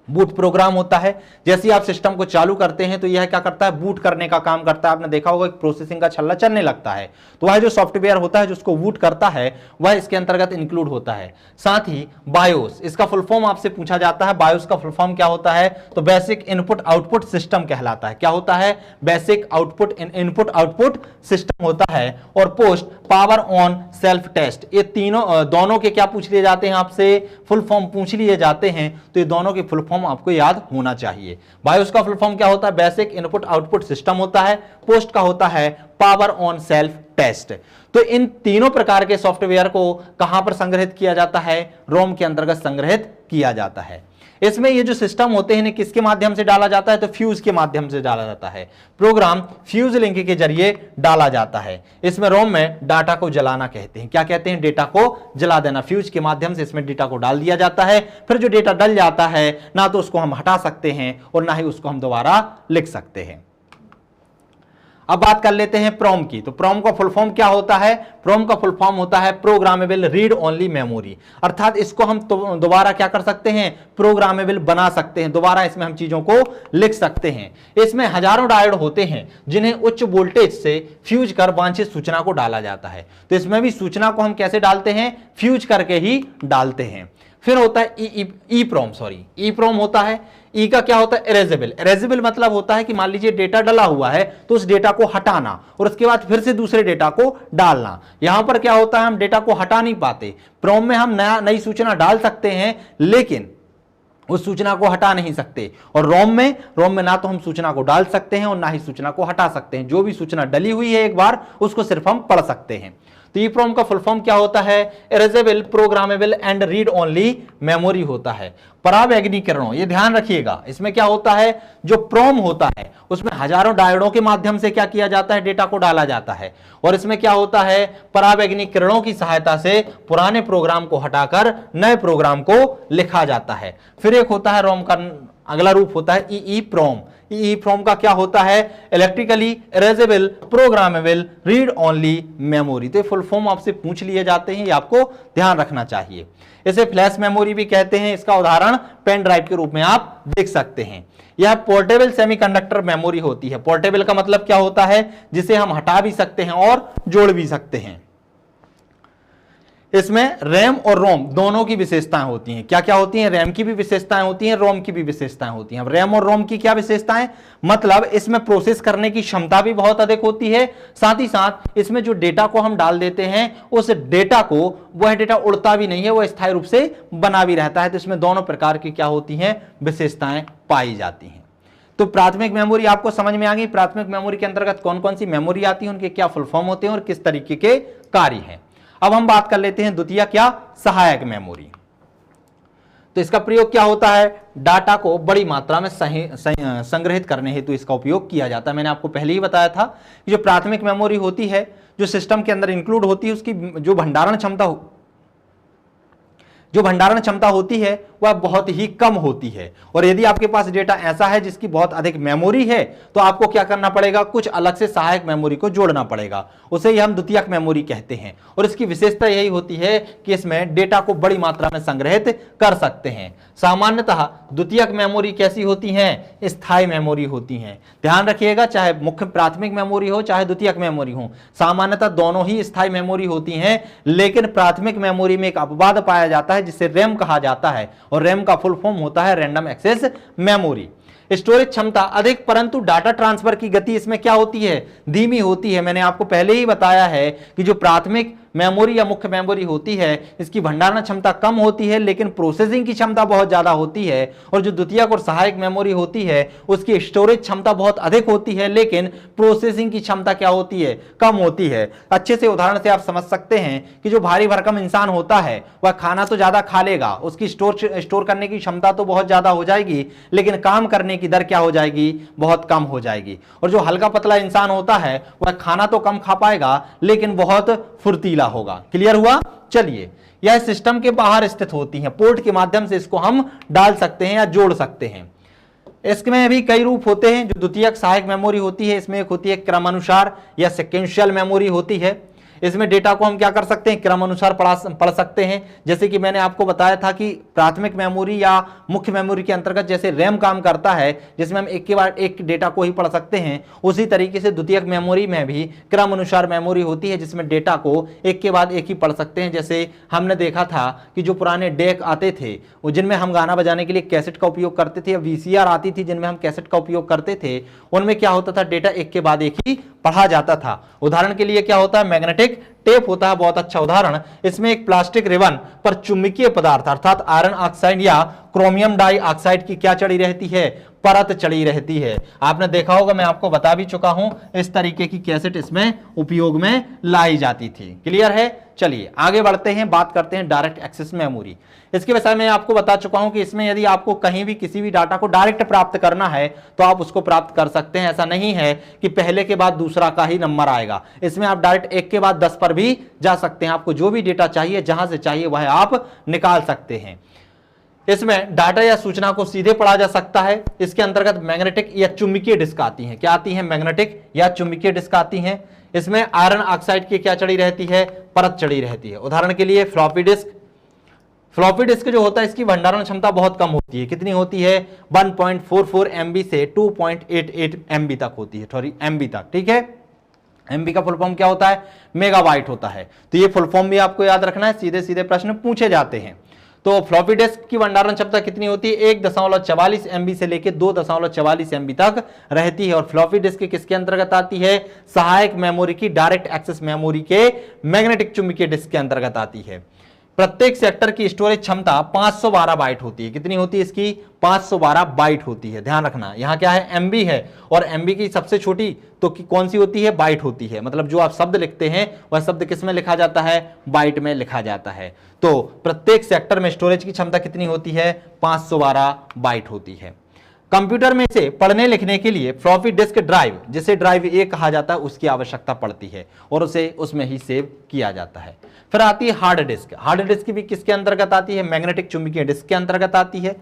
बूट प्रोग्राम होता है। जैसे ही आप सिस्टम को चालू करते हैं तो यह क्या करता है, बूट करने का काम करता है। आपने देखा होगा कि प्रोसेसिंग का छल्ला चलने लगता है, तो वह जो सॉफ्टवेयर होता है जो उसको बूट करता है वह इसके अंतर्गत इंक्लूड होता है। साथ ही बायोस, इसका फुल फॉर्म आपसे पूछा जाता है, बायोस का फुल फॉर्म क्या होता है, तो बेसिक इनपुट आउटपुट सिस्टम कहलाता है। क्या होता है, basic output input output system होता है। और post power on self test, ये तीनों दोनों के क्या पूछ लिए जाते हैं आपसे, फुल फॉर्म पूछ लिए जाते हैं, तो ये दोनों के फुल फॉर्म आपको याद होना चाहिए। बायोस का फुल फॉर्म क्या होता है, बेसिक इनपुट आउटपुट सिस्टम होता है। पोस्ट का होता है पावर ऑन सेल्फ टेस्ट। तो इन तीनों प्रकार के सॉफ्टवेयर को कहां पर संग्रहित किया जाता है, रोम के अंतर्गत संग्रहित किया जाता है। इसमें ये जो सिस्टम होते हैं इन्हें किसके माध्यम से डाला जाता है, तो फ्यूज के माध्यम से डाला जाता है। प्रोग्राम फ्यूज लिंक के जरिए डाला जाता है। इसमें रोम में डाटा को जलाना कहते हैं। क्या कहते हैं, डेटा को जला देना। फ्यूज के माध्यम से इसमें डेटा को डाल दिया जाता है। फिर जो डेटा डल जाता है ना तो उसको हम हटा सकते हैं और ना ही उसको हम दोबारा लिख सकते हैं। अब बात कर लेते हैं प्रोम की। तो प्रोम का फुल फॉर्म क्या होता है, प्रोम का फुल फॉर्म होता है प्रोग्रामेबल रीड ओनली मेमोरी। अर्थात इसको हम दोबारा क्या कर सकते हैं, प्रोग्रामेबल बना सकते हैं, दोबारा इसमें हम चीजों को लिख सकते हैं। इसमें हजारों डायोड होते हैं जिन्हें उच्च वोल्टेज से फ्यूज कर वांछित सूचना को डाला जाता है। तो इसमें भी सूचना को हम कैसे डालते हैं, फ्यूज करके ही डालते हैं। फिर होता है ई प्रोम होता है। ई का क्या होता है, इरेजेबल। इरेजेबल मतलब होता है कि मान लीजिए डेटा डला हुआ है तो उस डेटा को हटाना और उसके बाद फिर से दूसरे डेटा को डालना। यहां पर क्या होता है, हम डेटा को हटा नहीं पाते। प्रोम में हम नई सूचना डाल सकते हैं लेकिन उस सूचना को हटा नहीं सकते। और रोम में ना तो हम सूचना को डाल सकते हैं और ना ही सूचना को हटा सकते हैं। जो भी सूचना डली हुई है एक बार उसको सिर्फ हम पढ़ सकते हैं। तो ईप्रोम का फुल फॉर्म क्या होता है, erasable programmable and read only memory होता है। परावैगनीकरणों, ये ध्यान रखिएगा, इसमें क्या होता है, जो प्रोम होता है उसमें हजारों डायोडों के माध्यम से क्या किया जाता है, डेटा को डाला जाता है। और इसमें क्या होता है, परावैगनीकरणों की सहायता से पुराने प्रोग्राम को हटाकर नए प्रोग्राम को लिखा जाता है। फिर एक होता है रोम का अगला रूप होता है ईईप्रोम। ईईप्रोम का क्या होता है, electrically erasable programmable read only memory. तो फुल फॉर्म आपसे पूछ लिए जाते हैं, ये आपको ध्यान रखना चाहिए। इसे फ्लैश मेमोरी भी कहते हैं। इसका उदाहरण पेन ड्राइव के रूप में आप देख सकते हैं। यह पोर्टेबल सेमीकंडक्टर मेमोरी होती है। पोर्टेबल का मतलब क्या होता है, जिसे हम हटा भी सकते हैं और जोड़ भी सकते हैं। इसमें रैम और रोम दोनों की विशेषताएं होती हैं। क्या क्या होती हैं, रैम की भी विशेषताएं होती हैं, रोम की भी विशेषताएं होती हैं। अब रैम और रोम की क्या विशेषताएं, मतलब इसमें प्रोसेस करने की क्षमता भी बहुत अधिक होती है। साथ ही साथ इसमें जो डेटा को हम डाल देते हैं उस डेटा को, वह डेटा उड़ता भी नहीं है, वह स्थायी रूप से बना भी रहता है। तो इसमें दोनों प्रकार की क्या होती हैं, विशेषताएं पाई जाती हैं। तो प्राथमिक मेमोरी आपको समझ में आ गई। प्राथमिक मेमोरी के अंतर्गत कौन कौन सी मेमोरी आती है, उनके क्या फुल फॉर्म होते हैं और किस तरीके के कार्य हैं। अब हम बात कर लेते हैं द्वितीय क्या, सहायक मेमोरी। तो इसका प्रयोग क्या होता है, डाटा को बड़ी मात्रा में संग्रहित करने हेतु इसका उपयोग किया जाता है। मैंने आपको पहले ही बताया था कि जो प्राथमिक मेमोरी होती है, जो सिस्टम के अंदर इंक्लूड होती है, उसकी जो भंडारण क्षमता होती है वह बहुत ही कम होती है। और यदि आपके पास डेटा ऐसा है जिसकी बहुत अधिक मेमोरी है तो आपको क्या करना पड़ेगा, कुछ अलग से सहायक मेमोरी को जोड़ना पड़ेगा। उसे ही हम द्वितीयक मेमोरी कहते हैं। और इसकी विशेषता यही होती है कि इसमें डेटा को बड़ी मात्रा में संग्रहित कर सकते हैं। सामान्यतः द्वितीयक मेमोरी कैसी होती हैं, स्थायी मेमोरी होती हैं। ध्यान रखिएगा, चाहे मुख्य प्राथमिक मेमोरी हो चाहे द्वितीयक मेमोरी हो, सामान्यतः दोनों ही स्थायी मेमोरी होती हैं। लेकिन प्राथमिक मेमोरी में एक अपवाद पाया जाता है जिसे रैम कहा जाता है। और रैम का फुल फॉर्म होता है रैंडम एक्सेस मेमोरी। स्टोरेज क्षमता अधिक, परंतु डाटा ट्रांसफर की गति इसमें क्या होती है, धीमी होती है। मैंने आपको पहले ही बताया है कि जो प्राथमिक मेमोरी या मुख्य मेमोरी होती है इसकी भंडारण क्षमता कम होती है लेकिन प्रोसेसिंग की क्षमता बहुत ज्यादा होती है। और जो द्वितीयक और सहायक मेमोरी होती है उसकी स्टोरेज क्षमता बहुत अधिक होती है लेकिन प्रोसेसिंग की क्षमता क्या होती है, कम होती है। अच्छे से उदाहरण से आप समझ सकते हैं कि जो भारी भरकम इंसान होता है वह खाना तो ज्यादा खा लेगा, उसकी स्टोर करने की क्षमता तो बहुत ज्यादा हो जाएगी लेकिन काम करने की दर क्या हो जाएगी, बहुत कम हो जाएगी। और जो हल्का पतला इंसान होता है वह खाना तो कम खा पाएगा लेकिन बहुत फुर्तीला होगा। क्लियर हुआ। चलिए, यह सिस्टम के बाहर स्थित होती हैं, पोर्ट के माध्यम से इसको हम डाल सकते हैं या जोड़ सकते हैं। इसमें भी कई रूप होते हैं। जो द्वितीयक सहायक मेमोरी होती है इसमें एक होती है क्रमानुसार या सिक्वेंशियल मेमोरी होती है। इसमें डेटा को हम क्या कर सकते हैं, क्रम अनुसार पढ़ सकते हैं। जैसे कि मैंने आपको बताया था कि प्राथमिक मेमोरी या मुख्य मेमोरी के अंतर्गत जैसे रैम काम करता है, जिसमें हम एक के बाद एक डेटा को ही पढ़ सकते हैं, उसी तरीके से द्वितीयक मेमोरी में भी क्रम अनुसार मेमोरी होती है, जिसमें डेटा को एक के बाद एक ही पढ़ सकते हैं। जैसे हमने देखा था कि जो पुराने डेक आते थे वो जिनमें हम गाना बजाने के लिए कैसेट का उपयोग करते थे, या वीसीआर आती थी जिनमें हम कैसेट का उपयोग करते थे, उनमें क्या होता था, डेटा एक के बाद एक ही पढ़ा जाता था। उदाहरण के लिए क्या होता है, मैग्नेटिक टेप होता है, बहुत अच्छा उदाहरण। इसमें एक प्लास्टिक रिबन पर चुंबकीय पदार्थ अर्थात आयरन ऑक्साइड या क्रोमियम डाइऑक्साइड की क्या चढ़ी रहती है, परत चढ़ी रहती है। आपने देखा होगा, मैं आपको बता भी चुका हूं, इस तरीके की कैसेट इसमें उपयोग में लाई जाती थी। क्लियर है? चलिए आगे बढ़ते हैं, बात करते हैं डायरेक्ट एक्सेस मेमोरी। इसके विषय में आपको बता चुका हूं कि इसमें यदि आपको कहीं भी किसी भी डाटा को डायरेक्ट प्राप्त करना है तो आप उसको प्राप्त कर सकते हैं। ऐसा नहीं है कि पहले के बाद दूसरा का ही नंबर आएगा। इसमें आप डायरेक्ट एक के बाद 10 पर भी जा सकते हैं। आपको जो भी डेटा चाहिए, जहां से चाहिए वह आप निकाल सकते हैं। इसमें डाटा या सूचना को सीधे पढ़ा जा सकता है। इसके अंतर्गत मैग्नेटिक या चुंबकीय डिस्क आती हैं। क्या आती हैं? मैग्नेटिक या चुंबकीय डिस्क आती हैं। इसमें आयरन ऑक्साइड की क्या चढ़ी रहती है, परत चढ़ी रहती है। उदाहरण के लिए फ्लॉपी डिस्क। फ्लॉपी डिस्क जो होता है इसकी भंडारण क्षमता बहुत कम होती है। कितनी होती है? 1.44 MB से 2.88 MB तक होती है, सॉरी MB तक, ठीक है। MB का फुल फॉर्म क्या होता है? मेगाबाइट होता है। तो ये फुल फॉर्म भी आपको याद रखना है, सीधे सीधे प्रश्न पूछे जाते हैं। तो फ्लॉपी डिस्क की भंडारण क्षमता कितनी होती है? 1.44 MB से लेकर 2.44 MB तक रहती है। और फ्लॉपी डिस्क किसके अंतर्गत आती है? सहायक मेमोरी की डायरेक्ट एक्सेस मेमोरी के मैग्नेटिक चुंबकीय डिस्क के अंतर्गत आती है। प्रत्येक सेक्टर की स्टोरेज क्षमता 512 बाइट होती है। कितनी होती है इसकी? 512 बाइट होती है। ध्यान रखना, यहां क्या है? MB है, और MB की सबसे छोटी तो कौन सी होती है? बाइट होती है। मतलब जो आप शब्द लिखते हैं वह शब्द किस में लिखा जाता है? बाइट में लिखा जाता है। तो प्रत्येक सेक्टर में स्टोरेज की क्षमता कितनी होती है? 512 बाइट होती है। कंप्यूटर में से पढ़ने लिखने के लिए फ्लॉपी डिस्क ड्राइव, जिसे ड्राइव ए कहा जाता है, उसकी आवश्यकता पड़ती है और उसे उसमें ही सेव किया जाता है। फिर आती है हार्ड डिस्क। हार्ड डिस्क भी किसके अंतर्गत आती है? मैग्नेटिक चुंबकीय डिस्क के अंतर्गत आती है।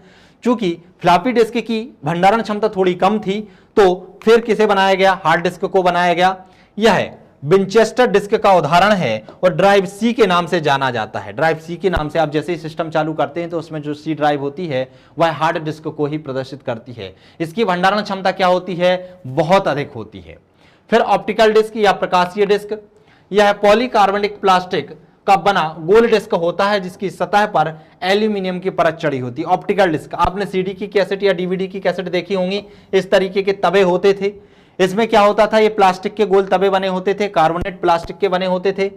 चूंकि फ्लॉपी डिस्क की भंडारण क्षमता थोड़ी कम थी, तो फिर किसे बनाया गया? हार्ड डिस्क को बनाया गया। यह विंचेस्टर डिस्क का उदाहरण है और ड्राइव सी के नाम से जाना जाता है। ड्राइव सी के नाम से आप जैसे ही सिस्टम चालू करते हैं तो उसमें जो सी ड्राइव होती है वह हार्ड डिस्क को ही प्रदर्शित करती है। इसकी भंडारण क्षमता क्या होती है? बहुत अधिक होती है। फिर ऑप्टिकल डिस्क या प्रकाशीय डिस्क, यह पॉलीकार्बोनिक प्लास्टिक का बना गोल डिस्क होता है जिसकी सतह पर एल्यूमिनियम की परत चढ़ी होती है। ऑप्टिकल डिस्क, आपने सीडी की कैसेट या डीवीडी की कैसेट देखी होंगी, इस तरीके के तबे होते थे। इसमें क्या होता था? ये प्लास्टिक के गोल तबे बने होते थे, कार्बोनेट प्लास्टिक के बने होते थे,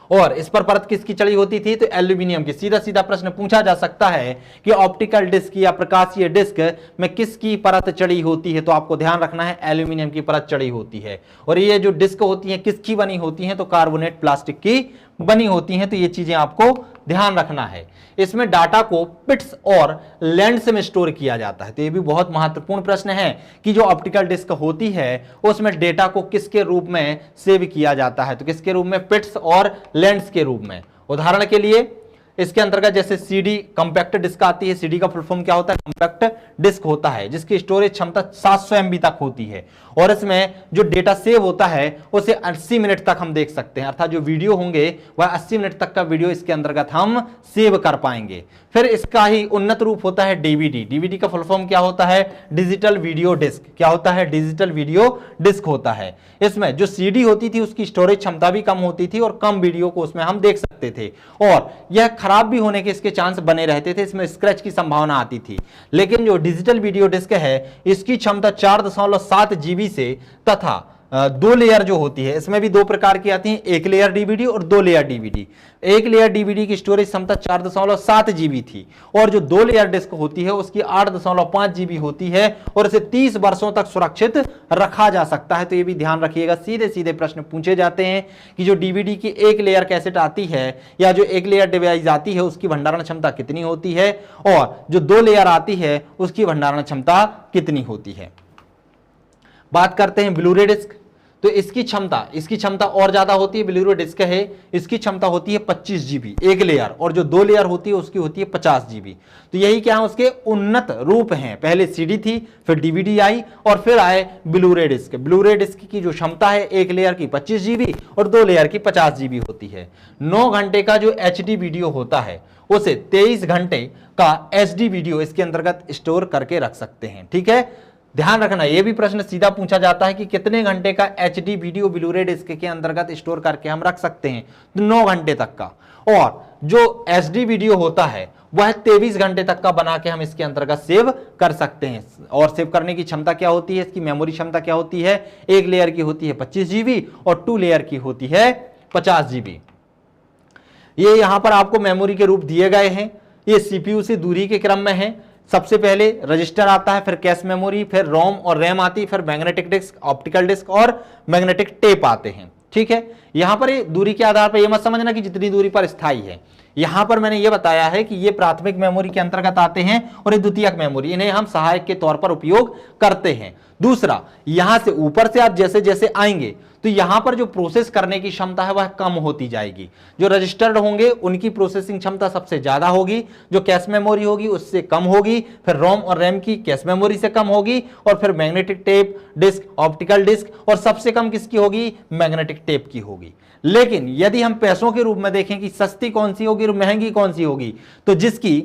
और इस पर परत किसकी चढ़ी होती थी? तो एल्यूमिनियम की। सीधा सीधा प्रश्न पूछा जा सकता है कि ऑप्टिकल डिस्क या प्रकाशीय डिस्क में किसकी परत चढ़ी होती है? तो आपको ध्यान रखना है, एल्यूमिनियम की परत चढ़ी होती है। और ये जो डिस्क होती है किसकी बनी होती है? तो कार्बोनेट प्लास्टिक की बनी होती हैं। तो ये चीजें आपको ध्यान रखना है। इसमें डाटा को पिट्स और लेंस में स्टोर किया जाता है। तो ये भी बहुत महत्वपूर्ण प्रश्न है कि जो ऑप्टिकल डिस्क होती है उसमें डेटा को किसके रूप में सेव किया जाता है? तो किसके रूप में? पिट्स और लेंस के रूप में। उदाहरण के लिए इसके अंतर्गत जैसे सीडी कंपैक्ट डिस्क आती है। सीडी का फुल फॉर्म क्या होता है? कंपैक्ट डिस्क होता है, जिसकी स्टोरेज क्षमता 700 MB तक होती है। और इसमें जो डेटा सेव होता है उसे 80 मिनट तक हम देख सकते हैं, अर्थात जो वीडियो होंगे वह 80 मिनट तक का वीडियो इसके अंतर्गत हम सेव कर पाएंगे। फिर इसका ही उन्नत रूप होता है डीवीडी। डीवीडी का फुल फॉर्म क्या होता है? Digital video disc. क्या होता है? डिजिटल वीडियो डिस्क होता है। इसमें जो सीडी होती थी उसकी स्टोरेज क्षमता भी कम होती थी और कम वीडियो को उसमें हम देख सकते थे, और यह खराब भी होने के इसके चांस बने रहते थे, इसमें स्क्रैच की संभावना आती थी। लेकिन जो डिजिटल वीडियो डिस्क है इसकी क्षमता 4.7 GB से तथा 2 लेयर जो होती है, इसमें भी 2 प्रकार की आती हैं, 1 लेयर डीवीडी और 2 लेयर डीवीडी। 1 लेयर डीवीडी की स्टोरेज क्षमता 4.7 GB थी, और जो 2 लेयर डिस्क होती है उसकी 8.5 GB होती है, और इसे 30 वर्षों तक सुरक्षित रखा जा सकता है। तो ये भी ध्यान रखिएगा, सीधे सीधे प्रश्न पूछे जाते हैं कि जो डीवीडी की 1 लेयर कैसेट आती है या जो 1 लेयर डिवाइस आती है उसकी भंडारण क्षमता कितनी होती है, और जो 2 लेयर आती है उसकी भंडारण क्षमता कितनी होती है। बात करते हैं ब्लू रे डिस्क। तो इसकी क्षमता और ज्यादा होती है, ब्लूरे डिस्क है इसकी क्षमता होती है 25 जीबी एक लेयर, और जो 2 लेयर होती है उसकी होती है 50 जीबी। तो यही क्या है, उसके उन्नत रूप हैं। पहले सीडी थी, फिर डीवीडी आई, और फिर आए ब्लूरे डिस्क। ब्लूरे डिस्क की जो क्षमता है एक लेयर की 25 जीबी और 2 लेयर की 50 जीबी होती है। 9 घंटे का जो एचडी वीडियो होता है उसे 23 घंटे का एचडी वीडियो इसके अंतर्गत स्टोर करके रख सकते हैं। ठीक है, ध्यान रखना, यह भी प्रश्न सीधा पूछा जाता है कि कितने घंटे का एचडी वीडियो ब्लूरे डिस्क के अंतर्गत स्टोर करके हम रख सकते हैं, तो 9 घंटे तक का। और जो एचडी वीडियो होता है वह 23 घंटे तक का बना के हम इसके अंतर्गत सेव कर सकते हैं। और सेव करने की क्षमता क्या होती है, इसकी मेमोरी क्षमता क्या होती है, एक लेयर की होती है 25 जीबी और 2 लेयर की होती है 50 जीबी। ये यहां पर आपको मेमोरी के रूप दिए गए हैं, ये सीपीयू से दूरी के क्रम में है। सबसे पहले रजिस्टर आता है, फिर कैश मेमोरी, फिर रोम और रैम आती है, फिर मैग्नेटिक डिस्क, ऑप्टिकल डिस्क और मैग्नेटिक टेप आते हैं। ठीक है, यहां पर ये दूरी के आधार पर ये मत समझना कि जितनी दूरी पर स्थायी है। यहां पर मैंने ये बताया है कि ये प्राथमिक मेमोरी के अंतर्गत आते हैं और ये द्वितीयक मेमोरी, इन्हें हम सहायक के तौर पर उपयोग करते हैं। दूसरा, यहां से ऊपर से आप जैसे जैसे आएंगे तो यहां पर जो प्रोसेस करने की क्षमता है वह कम होती जाएगी। जो रजिस्टर्ड होंगे उनकी प्रोसेसिंग क्षमता सबसे ज्यादा होगी, जो कैश मेमोरी होगी उससे कम होगी, फिर रोम और रैम की कैश मेमोरी से कम होगी, और फिर magnetic tape disc, optical disc, और सबसे कम किसकी होगी, मैग्नेटिक टेप की होगी। लेकिन यदि हम पैसों के रूप में देखें कि सस्ती कौन सी होगी और महंगी कौन सी होगी, तो जिसकी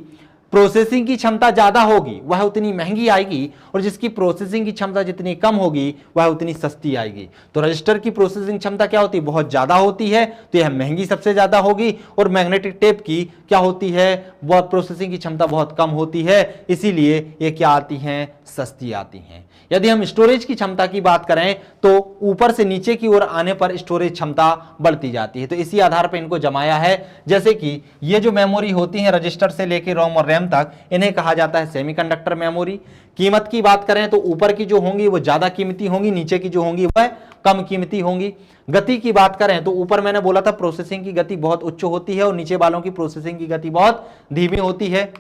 प्रोसेसिंग की क्षमता ज्यादा होगी वह उतनी महंगी आएगी, और जिसकी प्रोसेसिंग की क्षमता जितनी कम होगी वह उतनी सस्ती आएगी। तो रजिस्टर की प्रोसेसिंग क्षमता क्या होती है, बहुत ज्यादा होती है, तो यह महंगी सबसे ज्यादा होगी। और मैग्नेटिक टेप की क्या होती है, वह प्रोसेसिंग की क्षमता बहुत कम होती है, इसीलिए ये क्या आती हैं, सस्ती आती हैं। यदि हम स्टोरेज की क्षमता की बात करें तो ऊपर से नीचे की ओर आने पर स्टोरेज क्षमता बढ़ती जाती है। तो इसी आधार पर इनको जमाया है। जैसे कि ये जो मेमोरी होती है रजिस्टर से लेकर रोम और रैम तक, इन्हें कहा जाता है सेमीकंडक्टर मेमोरी। कीमत की बात करें तो ऊपर की जो होंगी वो ज्यादा कीमती होंगी, नीचे की जो होंगी वह कम कीमती होंगी। गति की बात करें तो ऊपर मैंने बोला था प्रोसेसिंग की गति बहुत उच्च होती है और नीचे वालों की प्रोसेसिंग की गति बहुत धीमी होती है।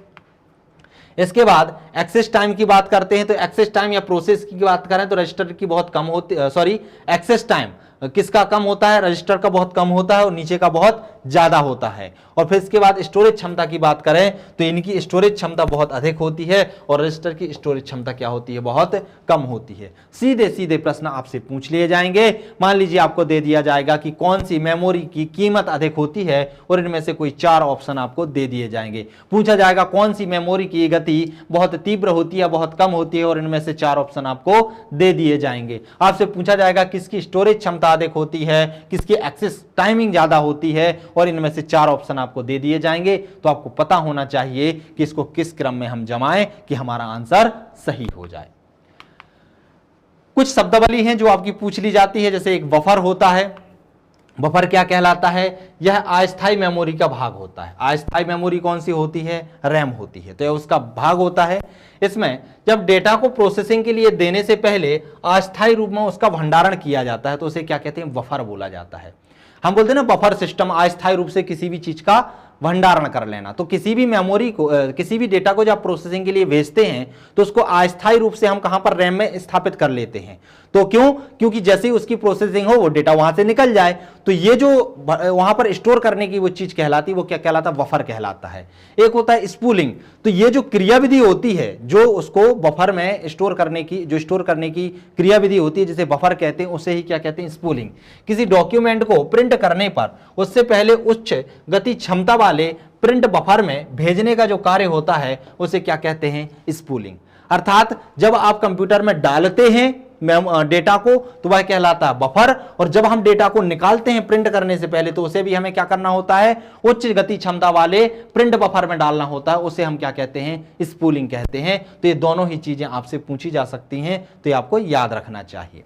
इसके बाद एक्सेस टाइम की बात करते हैं, तो एक्सेस टाइम या प्रोसेस की बात करें तो रजिस्टर की बहुत कम होती, एक्सेस टाइम किसका कम होता है, रजिस्टर का बहुत कम होता है और नीचे का बहुत ज्यादा होता है। और फिर इसके बाद स्टोरेज क्षमता की बात करें तो इनकी स्टोरेज क्षमता बहुत अधिक होती है और रजिस्टर की स्टोरेज क्षमता क्या होती है, बहुत कम होती है। सीधे सीधे प्रश्न आपसे पूछ लिए जाएंगे। मान लीजिए आपको दे दिया जाएगा कि कौन सी मेमोरी की कीमत अधिक होती है और इनमें से कोई 4 ऑप्शन आपको दे दिए जाएंगे। पूछा जाएगा कौन सी मेमोरी की गति बहुत तीव्र होती है, बहुत कम होती है, और इनमें से 4 ऑप्शन आपको दे दिए जाएंगे। आपसे पूछा जाएगा किसकी स्टोरेज क्षमता अधिक होती है, किसकी एक्सेस टाइमिंग ज्यादा होती है, और इनमें से 4 ऑप्शन आपको दे दिए जाएंगे। तो आपको पता होना चाहिए कि इसको किस क्रम में हम जमाएं कि हमारा आंसर सही हो जाए। कुछ शब्दावली हैं जो आपकी पूछ ली जाती है, जैसे एक बफर होता है। बफर क्या कहलाता है, यह अस्थायी मेमोरी का भाग होता है। अस्थायी मेमोरी कौन सी होती है, रैम होती है, तो यह उसका भाग होता है। इसमें जब डेटा को प्रोसेसिंग के लिए देने से पहले अस्थायी रूप में उसका भंडारण किया जाता है तो उसे क्या कहते हैं, बफर बोला जाता है। हम बोलते हैं ना बफर सिस्टम, अस्थायी रूप से किसी भी चीज का भंडारण कर लेना। तो किसी भी मेमोरी को, किसी भी डेटा को जब प्रोसेसिंग के लिए भेजते हैं तो उसको अस्थायी रूप से हम कहां पर, रैम में स्थापित कर लेते हैं। तो क्यों, क्योंकि जैसे ही उसकी प्रोसेसिंग हो वो डेटा वहां से निकल जाए। तो ये जो वहां पर स्टोर करने की वो चीज कहलाती है, वो क्या कहलाता है, बफर कहलाता है। एक होता है स्पूलिंग, तो ये जो क्रियाविधि होती है जो उसको बफर में स्टोर करने की, जो स्टोर करने की क्रियाविधि होती है जिसे बफर कहते हैं, उसे ही क्या कहते हैं, स्पूलिंग। किसी डॉक्यूमेंट को प्रिंट करने पर उससे पहले उच्च गति क्षमता वाले प्रिंट बफर में भेजने का जो कार्य होता है उसे क्या कहते हैं, स्पूलिंग। अर्थात जब आप कंप्यूटर में डालते हैं डेटा को तो वह कहलाता है बफर, और जब हम डेटा को निकालते हैं प्रिंट करने से पहले तो उसे भी हमें क्या करना होता है, उच्च गति क्षमता वाले प्रिंट बफर में डालना होता है, उसे हम क्या कहते हैं, स्पूलिंग कहते हैं। तो ये दोनों ही चीजें आपसे पूछी जा सकती हैं, तो ये आपको याद रखना चाहिए।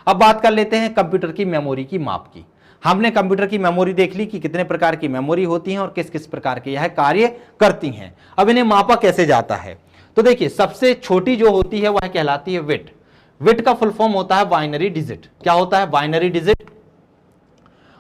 अब बात कर लेते हैं कंप्यूटर की मेमोरी की माप की। हमने कंप्यूटर की मेमोरी देख ली कि कितने प्रकार की मेमोरी होती हैं और किस किस प्रकार के यह कार्य करती हैं। अब इन्हें मापा कैसे जाता है, तो देखिए सबसे छोटी जो होती है वह कहलाती है बिट। बिट का फुल फॉर्म होता है बाइनरी डिजिट। क्या होता है, बाइनरी डिजिट।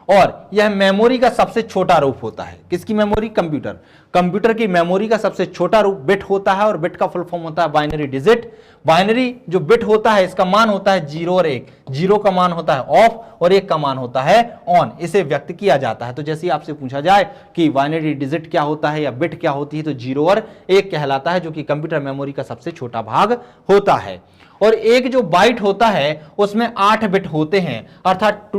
और यह मेमोरी का सबसे छोटा रूप होता है। किसकी मेमोरी? कंप्यूटर। कंप्यूटर की मेमोरी का सबसे छोटा रूप बिट होता है और बिट का फुल फॉर्म होता है बाइनरी डिजिट। बाइनरी जो बिट होता है इसका मान होता है 0 और 1। 0 का मान होता है ऑफ और 1 का मान होता है ऑन। इसे व्यक्त किया जाता है। तो जैसे ही आपसे पूछा जाए कि बाइनरी डिजिट क्या होता है या बिट क्या होती है, तो 0 और 1 कहलाता है, जो कि कंप्यूटर मेमोरी का सबसे छोटा भाग होता है। और एक जो बाइट होता है उसमें 8 बिट होते हैं, अर्थात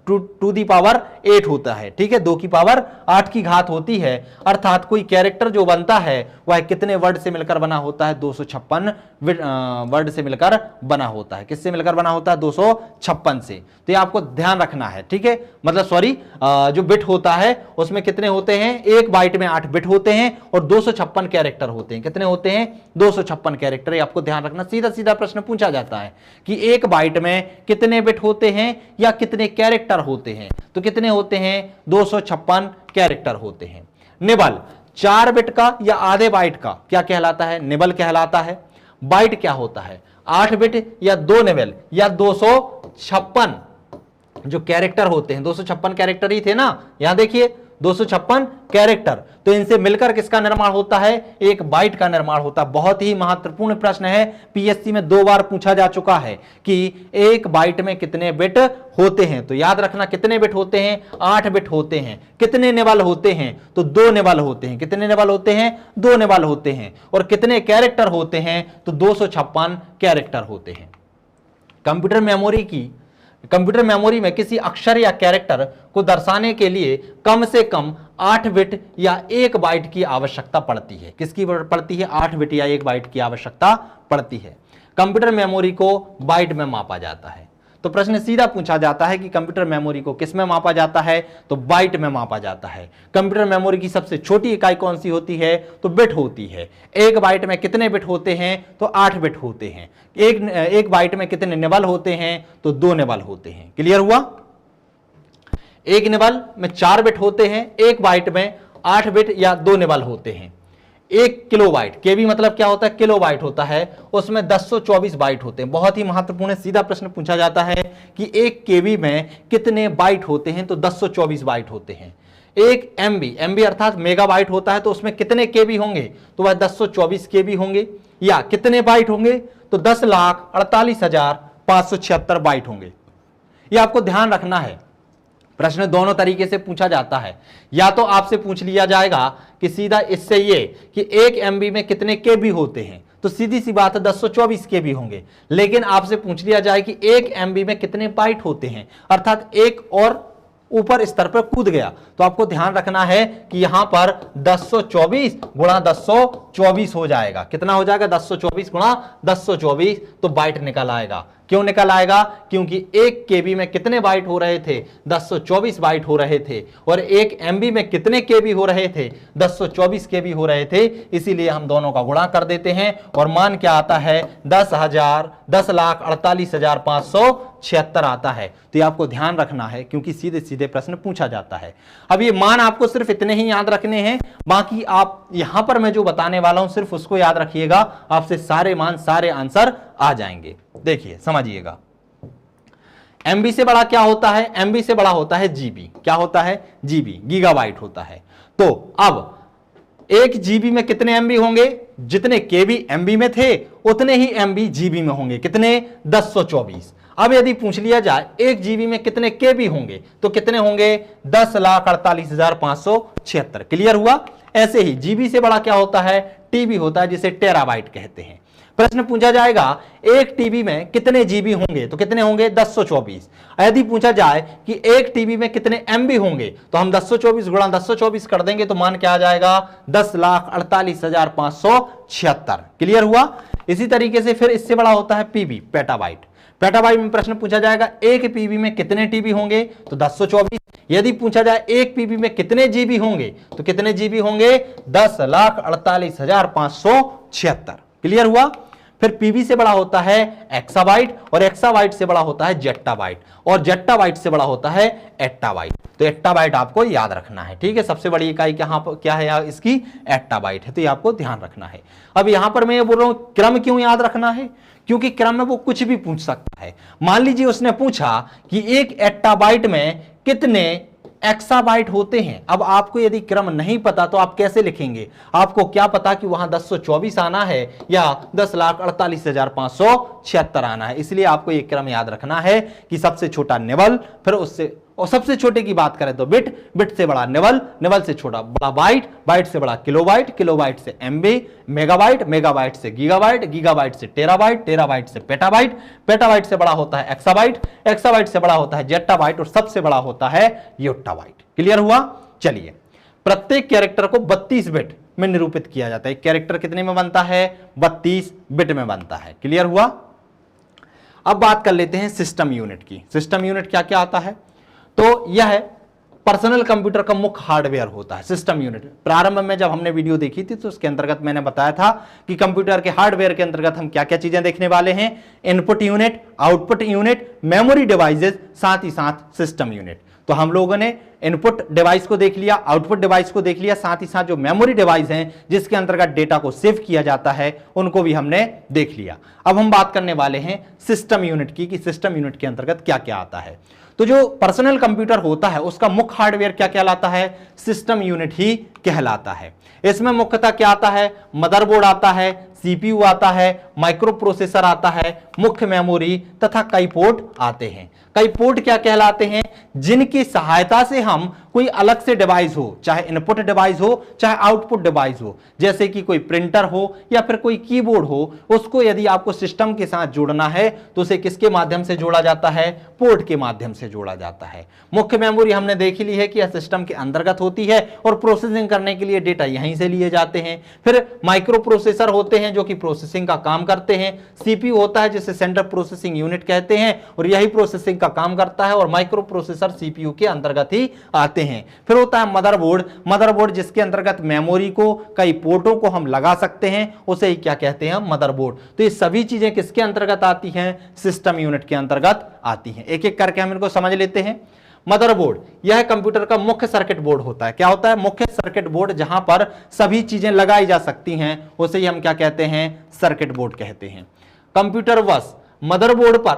टू दी पावर 8 होता है। ठीक है, 2 की पावर 8 की घात होती है। अर्थात कोई कैरेक्टर जो बनता है वह कितने वर्ड से मिलकर बना होता है? 256 वर्ड से मिलकर बना होता है। किससे मिलकर बना होता है? 256 से। तो ये आपको ध्यान रखना है। ठीक है, मतलब सॉरी, जो बिट होता है उसमें कितने होते हैं? एक बाइट में 8 बिट होते हैं और 256 कैरेक्टर होते हैं। कितने होते हैं? 256 कैरेक्टर। ये आपको ध्यान रखना। सीधा सीधा प्रश्न पूछा जाता है कि एक बाइट में कितने बिट होते हैं या कितने कैरेक्टर होते हैं? तो कितने होते हैं? 256 कैरेक्टर होते हैं। निबल 4 बिट का या आधे बाइट का क्या कहलाता है? निबल कहलाता है। बाइट क्या होता है? 8 बिट या 2 निबल या 256 जो कैरेक्टर होते हैं। 256 कैरेक्टर ही थे ना, यहां देखिए 256 कैरेक्टर। तो इनसे मिलकर किसका निर्माण होता है? एक बाइट का निर्माण होता है। बहुत ही महत्वपूर्ण प्रश्न है, पीएससी में 2 बार पूछा जा चुका है कि एक बाइट में कितने बिट होते हैं। तो याद रखना, कितने बिट होते हैं? 8 बिट होते हैं। कितने निबल होते हैं? तो 2 निबल होते हैं। कितने निबल होते हैं? 2 निबल होते हैं। और कितने कैरेक्टर होते हैं? तो 256 कैरेक्टर होते हैं। कंप्यूटर मेमोरी में किसी अक्षर या कैरेक्टर को दर्शाने के लिए कम से कम 8 बिट या 1 बाइट की आवश्यकता पड़ती है। किसकी पड़ती है? 8 बिट या 1 बाइट की आवश्यकता पड़ती है। कंप्यूटर मेमोरी को बाइट में मापा जाता है। तो प्रश्न सीधा पूछा जाता है कि कंप्यूटर मेमोरी को किस में मापा जाता है? तो बाइट में मापा जाता है। कंप्यूटर मेमोरी की सबसे छोटी इकाई कौन सी होती है? तो बिट होती है। एक बाइट में कितने बिट होते हैं? तो 8 बिट होते हैं। एक बाइट में कितने निबल होते हैं? तो 2 निबल होते हैं। क्लियर हुआ? एक निबल में 4 बिट होते हैं, एक बाइट में 8 बिट या 2 निबल होते हैं। 1 किलोबाइट, केबी मतलब क्या होता है? किलोबाइट होता है, उसमें 1024 बाइट होते हैं। बहुत ही महत्वपूर्ण सीधा प्रश्न पूछा जाता है कि 1 केबी में कितने बाइट होते हैं? तो 1024 बाइट होते हैं। 1 एमबी अर्थात मेगाबाइट होता है, तो उसमें कितने केबी होंगे? तो वह 1024 केबी होंगे। या कितने बाइट होंगे? तो 10,48,576 बाइट होंगे। यह आपको ध्यान रखना है। प्रश्न दोनों तरीके से पूछा जाता है। या तो आपसे पूछ लिया जाएगा कि सीधा इससे ये कि 1 MB में कितने केबी होते हैं, तो सीधी सी बात है 1024 केबी होंगे। लेकिन आपसे पूछ लिया जाए कि 1 MB में कितने बाइट होते हैं, अर्थात एक और ऊपर स्तर पर कूद गया, तो आपको ध्यान रखना है कि यहां पर 1024 गुणा 1024 हो जाएगा। कितना हो जाएगा? 1024 गुणा 1024, तो बाइट निकल आएगा। क्यों निकल आएगा? क्योंकि 1 केबी में कितने बाइट हो रहे थे? 1024 बाइट हो रहे थे। और 1 MB में कितने केबी हो रहे थे? 1024 केबी हो रहे थे। इसीलिए हम दोनों का गुणा कर देते हैं और मान क्या आता है? 10,48,576 आता है। तो ये आपको ध्यान रखना है, क्योंकि सीधे सीधे प्रश्न पूछा जाता है। अब ये मान आपको सिर्फ इतने ही याद रखने हैं, बाकी आप यहां पर मैं जो बताने वाला हूं सिर्फ उसको याद रखिएगा, आपसे सारे मान सारे आंसर आ जाएंगे। देखिए समझिएगा, MB से बड़ा क्या होता है? MB से बड़ा होता है GB। क्या होता है? GB, गीगाबाइट होता है। तो अब 1 GB में कितने MB होंगे? जितने KB MB में थे उतने ही MB GB में होंगे। कितने? 1024। अब यदि पूछ लिया जाए 1 GB में कितने KB होंगे, तो कितने होंगे? 10,48,576। क्लियर हुआ? ऐसे ही GB से बड़ा क्या होता है? TB होता है, जिसे टेराबाइट कहते हैं। प्रश्न पूछा जाएगा 1 TB में कितने GB होंगे, तो कितने होंगे? 1024। यदि पूछा जाए कि 1 TB में कितने MB होंगे, तो हम 1024 गुणा 1024 कर देंगे, तो मान क्या आ जाएगा? 10,48,576। क्लियर हुआ? इसी तरीके से फिर इससे बड़ा होता है PB, पेटाबाइट। पेटाबाइट में प्रश्न पूछा जाएगा 1 PB में कितने TB होंगे, तो 1024। यदि पूछा जाए 1 PB में कितने GB होंगे, तो कितने GB होंगे? 10,48,576। क्लियर हुआ? फिर PB से बड़ा होता है एक्साबाइट, और एक्साबाइट से बड़ा होता है जेट्टाबाइट, और जेट्टाबाइट से बड़ा होता है एट्टाबाइट। तो एट्टाबाइट आपको याद रखना है। ठीक है, सबसे बड़ी इकाई क्या है इसकी? एट्टाबाइट है। तो ये आपको ध्यान रखना है। अब यहां पर मैं ये बोल रहा हूं क्रम क्यों याद रखना है? क्योंकि क्रम में वो कुछ भी पूछ सकता है। मान लीजिए उसने पूछा कि 1 एट्टाबाइट में कितने एक्साबाइट होते हैं। अब आपको यदि क्रम नहीं पता तो आप कैसे लिखेंगे, आपको क्या पता कि वहां 1024 आना है या 10,48,576 आना है। इसलिए आपको यह क्रम याद रखना है कि सबसे छोटा निबल, फिर उससे, और सबसे छोटे की बात करें तो बिट, बिट से बड़ा निबल, निबल से छोटा बड़ा बाइट, बाइट से बड़ा किलोबाइट, किलोबाइट से एमबी, मेगाबाइट, मेगाबाइट से गीगाबाइट, गीगाबाइट से टेराबाइट, टेराबाइट से पेटाबाइट, पेटाबाइट से बड़ा होता है एक्साबाइट, एक्साबाइट से बड़ा होता है जेट्टाबाइट, और सबसे बड़ा होता है योट्टाबाइट। क्लियर हुआ? चलिए, प्रत्येक कैरेक्टर को 32 बिट में निरूपित किया जाता है। कैरेक्टर कितने में बनता है? 32 बिट में बनता है। क्लियर हुआ? अब बात कर लेते हैं सिस्टम यूनिट की। सिस्टम यूनिट क्या क्या आता है? तो यह पर्सनल कंप्यूटर का मुख्य हार्डवेयर होता है सिस्टम यूनिट। प्रारंभ में जब हमने वीडियो देखी थी तो उसके अंतर्गत मैंने बताया था कि कंप्यूटर के हार्डवेयर के अंतर्गत हम क्या क्या चीजें देखने वाले हैं। Input unit, output unit, memory devices, साथ ही साथ सिस्टम यूनिट। तो हम लोगों ने इनपुट डिवाइस को देख लिया, आउटपुट डिवाइस को देख लिया, साथ ही साथ जो मेमोरी डिवाइस हैं जिसके अंतर्गत डेटा को सेव किया जाता है उनको भी हमने देख लिया। अब हम बात करने वाले हैं सिस्टम यूनिट की कि सिस्टम यूनिट के अंतर्गत क्या क्या आता है। तो जो पर्सनल कंप्यूटर होता है उसका मुख्य हार्डवेयर क्या कहलाता है? सिस्टम यूनिट ही कहलाता है। इसमें मुख्यतः क्या आता है? मदरबोर्ड आता है, सीपीयू आता है, माइक्रो प्रोसेसर आता है, मुख्य मेमोरी तथा कई पोर्ट आते हैं। कई पोर्ट क्या कहलाते हैं? जिनकी सहायता से हम कोई अलग से डिवाइस हो, चाहे इनपुट डिवाइस हो चाहे आउटपुट डिवाइस हो, जैसे कि कोई प्रिंटर हो या फिर कोई कीबोर्ड हो, उसको यदि आपको सिस्टम के साथ जोड़ना है तो उसे किसके माध्यम से जोड़ा जाता है? पोर्ट के माध्यम से जोड़ा जाता है। मुख्य मेमोरी हमने देख ली है कि यह सिस्टम के अंतर्गत होती है और प्रोसेसिंग करने के लिए डेटा यहीं से लिए जाते हैं। फिर माइक्रो प्रोसेसर होते हैं जो कि प्रोसेसिंग का काम करते हैं। सीपीयू होता है जिसे सेंट्रल प्रोसेसिंग यूनिट कहते हैं और यही प्रोसेसिंग का काम करता है, और माइक्रो प्रोसेसर सीपीयू के अंतर्गत ही आते हैं। फिर होता है मदरबोर्ड, मदरबोर्ड जिसके अंतर्गत मेमोरी को, कई पोर्टों को हम लगा सकते हैं, उसे ही क्या कहते हैं? मदरबोर्ड। तो ये सभी चीजें किसके अंतर्गत आती हैं? सिस्टम यूनिट के अंतर्गत आती हैं। एक एक करके हम इनको समझ लेते हैं। मदरबोर्ड यह कंप्यूटर का मुख्य सर्किट बोर्ड होता है। क्या होता है? मुख्य सर्किट बोर्ड, जहां पर सभी चीजें लगाई जा सकती हैं, उसे ही हम क्या कहते हैं? सर्किट बोर्ड कहते हैं। कंप्यूटर बस, मदरबोर्ड पर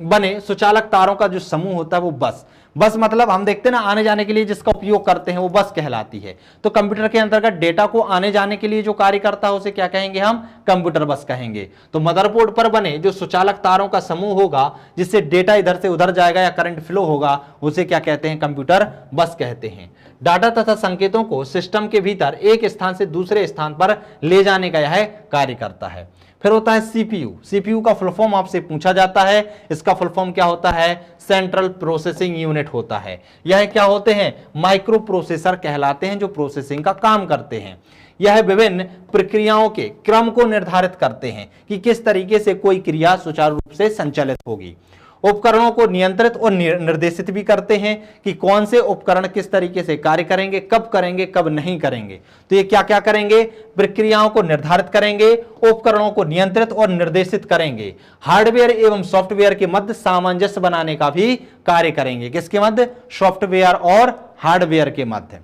बने सुचालक तारों का जो समूह होता है वो बस। बस मतलब हम देखते हैं ना, आने जाने के लिए जिसका उपयोग करते हैं वो बस कहलाती है। तो कंप्यूटर के अंतर्गत डेटा को आने जाने के लिए जो कार्य करता है उसे क्या कहेंगे? हम कंप्यूटर बस कहेंगे। तो मदरबोर्ड पर बने जो सुचालक तारों का समूह होगा जिससे डेटा इधर से उधर जाएगा या करंट फ्लो होगा, उसे क्या कहते हैं? कंप्यूटर बस कहते हैं। डाटा तथा संकेतों को सिस्टम के भीतर एक स्थान से दूसरे स्थान पर ले जाने का यह कार्य करता है। फिर होता है सीपीयू। सीपीयू का फुल फॉर्म आपसे पूछा जाता है, इसका फुल फॉर्म क्या होता है? सेंट्रल प्रोसेसिंग यूनिट होता है। यह क्या होते हैं? माइक्रो प्रोसेसर कहलाते हैं जो प्रोसेसिंग का काम करते हैं। यह विभिन्न प्रक्रियाओं के क्रम को निर्धारित करते हैं कि किस तरीके से कोई क्रिया सुचारू रूप से संचालित होगी। उपकरणों को नियंत्रित और निर्देशित भी करते हैं कि कौन से उपकरण किस तरीके से कार्य करेंगे, कब नहीं करेंगे। तो ये क्या क्या करेंगे? प्रक्रियाओं को निर्धारित करेंगे, उपकरणों को नियंत्रित और निर्देशित करेंगे, हार्डवेयर एवं सॉफ्टवेयर के मध्य सामंजस्य बनाने का भी कार्य करेंगे। किसके मध्य? सॉफ्टवेयर और हार्डवेयर के मध्य।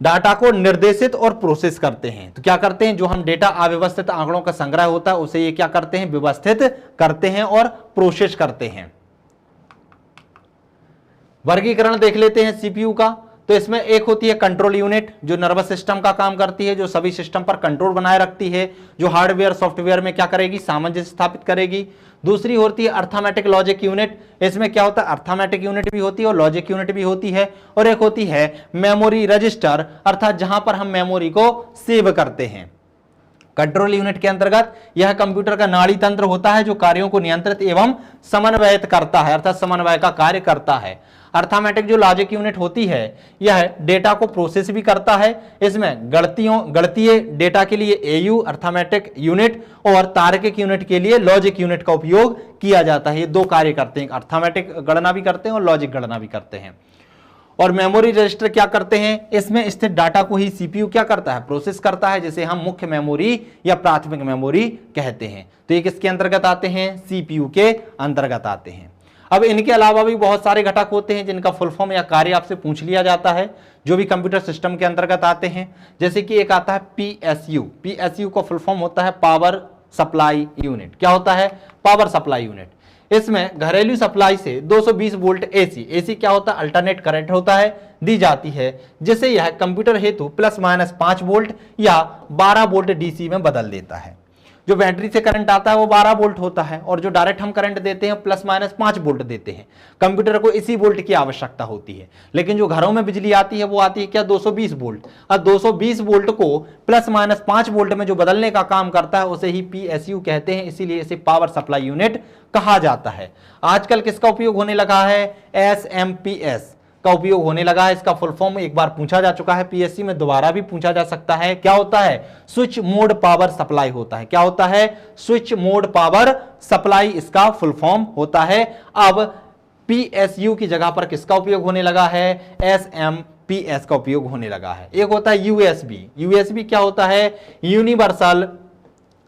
डाटा को निर्देशित और प्रोसेस करते हैं। तो क्या करते हैं? जो हम डेटा अव्यवस्थित आंकड़ों का संग्रह होता है उसे ये क्या करते हैं? व्यवस्थित करते हैं और प्रोसेस करते हैं। वर्गीकरण देख लेते हैं सीपीयू का। तो इसमें एक होती है कंट्रोल यूनिट जो नर्वस सिस्टम का काम करती है, जो सभी सिस्टम पर कंट्रोल बनाए रखती है, जो हार्डवेयर सॉफ्टवेयर में क्या करेगी? सामंजस्य स्थापित करेगी। दूसरी होती है अर्थमेटिक लॉजिक यूनिट। इसमें क्या होता है? अर्थमेटिक यूनिट भी होती है और लॉजिक यूनिट भी होती है। और एक होती है मेमोरी रजिस्टर, अर्थात जहां पर हम मेमोरी को सेव करते हैं। कंट्रोल यूनिट के अंतर्गत यह कंप्यूटर का नाड़ी तंत्र होता है जो कार्यों को नियंत्रित एवं समन्वयित करता है, अर्थात समन्वय का कार्य करता है। अर्थमेटिक जो लॉजिक यूनिट होती है यह डेटा को प्रोसेस भी करता है। इसमें गणितीय डेटा के लिए एयू अर्थमेटिक यूनिट और तार्किक यूनिट के लिए लॉजिक यूनिट का उपयोग किया जाता है। ये दो कार्य करते हैं, अर्थमेटिक गणना भी करते हैं और लॉजिक गणना भी करते हैं। और मेमोरी रजिस्टर क्या करते हैं? इसमें स्थित डाटा को ही सीपीयू क्या करता है? प्रोसेस करता है, जिसे हम मुख्य मेमोरी या प्राथमिक मेमोरी कहते हैं। तो ये किसके अंतर्गत आते हैं? सीपीयू के अंतर्गत आते हैं। अब इनके अलावा भी बहुत सारे घटक होते हैं जिनका फुल फॉर्म या कार्य आपसे पूछ लिया जाता है, जो भी कंप्यूटर सिस्टम के अंतर्गत आते हैं। जैसे कि एक आता है पीएसयू। पीएसयू का फुल फॉर्म होता है पावर सप्लाई यूनिट। क्या होता है? Power supply unit. इसमें घरेलू सप्लाई से 220 वोल्ट एसी क्या होता है, अल्टरनेट करंट होता है, दी जाती है, जिसे यह कंप्यूटर हेतु ±5 वोल्ट या 12 वोल्ट डीसी में बदल देता है। जो बैटरी से करंट आता है वो 12 वोल्ट होता है और जो डायरेक्ट हम करंट देते हैं ±5 वोल्ट देते हैं। कंप्यूटर को इसी वोल्ट की आवश्यकता होती है, लेकिन जो घरों में बिजली आती है वो आती है क्या, 220 वोल्ट। अब 220 वोल्ट को ±5 वोल्ट में जो बदलने का काम करता है उसे ही PSU कहते हैं, इसीलिए इसे पावर सप्लाई यूनिट कहा जाता है। आजकल किसका उपयोग होने लगा है, SMPS का उपयोग होने लगा है। इसका फुल फॉर्म एक बार पूछा जा चुका है PSC में, दोबारा भी पूछा जा सकता है। क्या होता है, स्विच मोड पावर सप्लाई होता है। क्या होता है, स्विच मोड पावर सप्लाई इसका फुल फॉर्म होता है। अब PSU की जगह पर किसका उपयोग होने लगा है, SMPS का उपयोग होने लगा है। एक होता है USB क्या होता है, यूनिवर्सल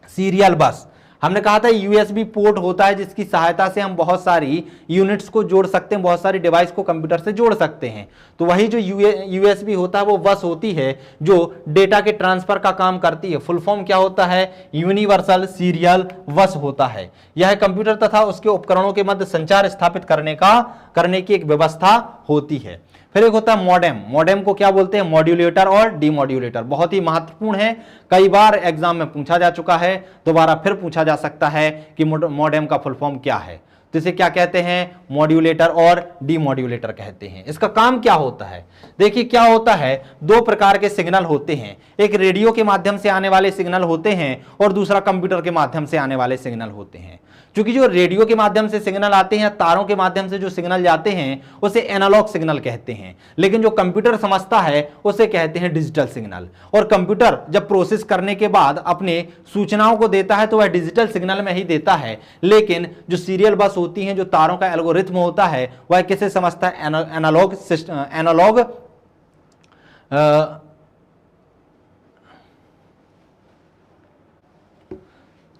सीरियल बस। हमने कहा था USB पोर्ट होता है जिसकी सहायता से हम बहुत सारी यूनिट्स को जोड़ सकते हैं, बहुत सारी डिवाइस को कंप्यूटर से जोड़ सकते हैं। तो वही जो USB होता है वो बस होती है जो डेटा के ट्रांसफर का काम करती है। फुल फॉर्म क्या होता है, यूनिवर्सल सीरियल बस होता है। यह कंप्यूटर तथा उसके उपकरणों के मध्य संचार स्थापित करने की एक व्यवस्था होती है। फिर एक होता है मॉडेम को क्या बोलते हैं, मॉड्यूलेटर और डीमॉड्यूलेटर। बहुत ही महत्वपूर्ण है, कई बार एग्जाम में पूछा जा चुका है, दोबारा फिर पूछा जा सकता है कि मॉडेम का फुल फॉर्म क्या है। तो इसे क्या कहते हैं, मॉड्यूलेटर और डीमॉड्यूलेटर कहते हैं। इसका काम क्या होता है, देखिए क्या होता है, दो प्रकार के सिग्नल होते हैं, एक रेडियो के माध्यम से आने वाले सिग्नल होते हैं और दूसरा कंप्यूटर के माध्यम से आने वाले सिग्नल होते हैं। क्योंकि जो रेडियो के माध्यम से सिग्नल आते हैं, तारों के माध्यम से जो सिग्नल जाते हैं उसे एनालॉग सिग्नल कहते हैं, लेकिन जो कंप्यूटर समझता है उसे कहते हैं डिजिटल सिग्नल। और कंप्यूटर जब प्रोसेस करने के बाद अपने सूचनाओं को देता है तो वह डिजिटल सिग्नल में ही देता है, लेकिन जो सीरियल बस होती हैं, जो तारों का एल्गोरिथम होता है, वह किसे समझता है, एनालॉग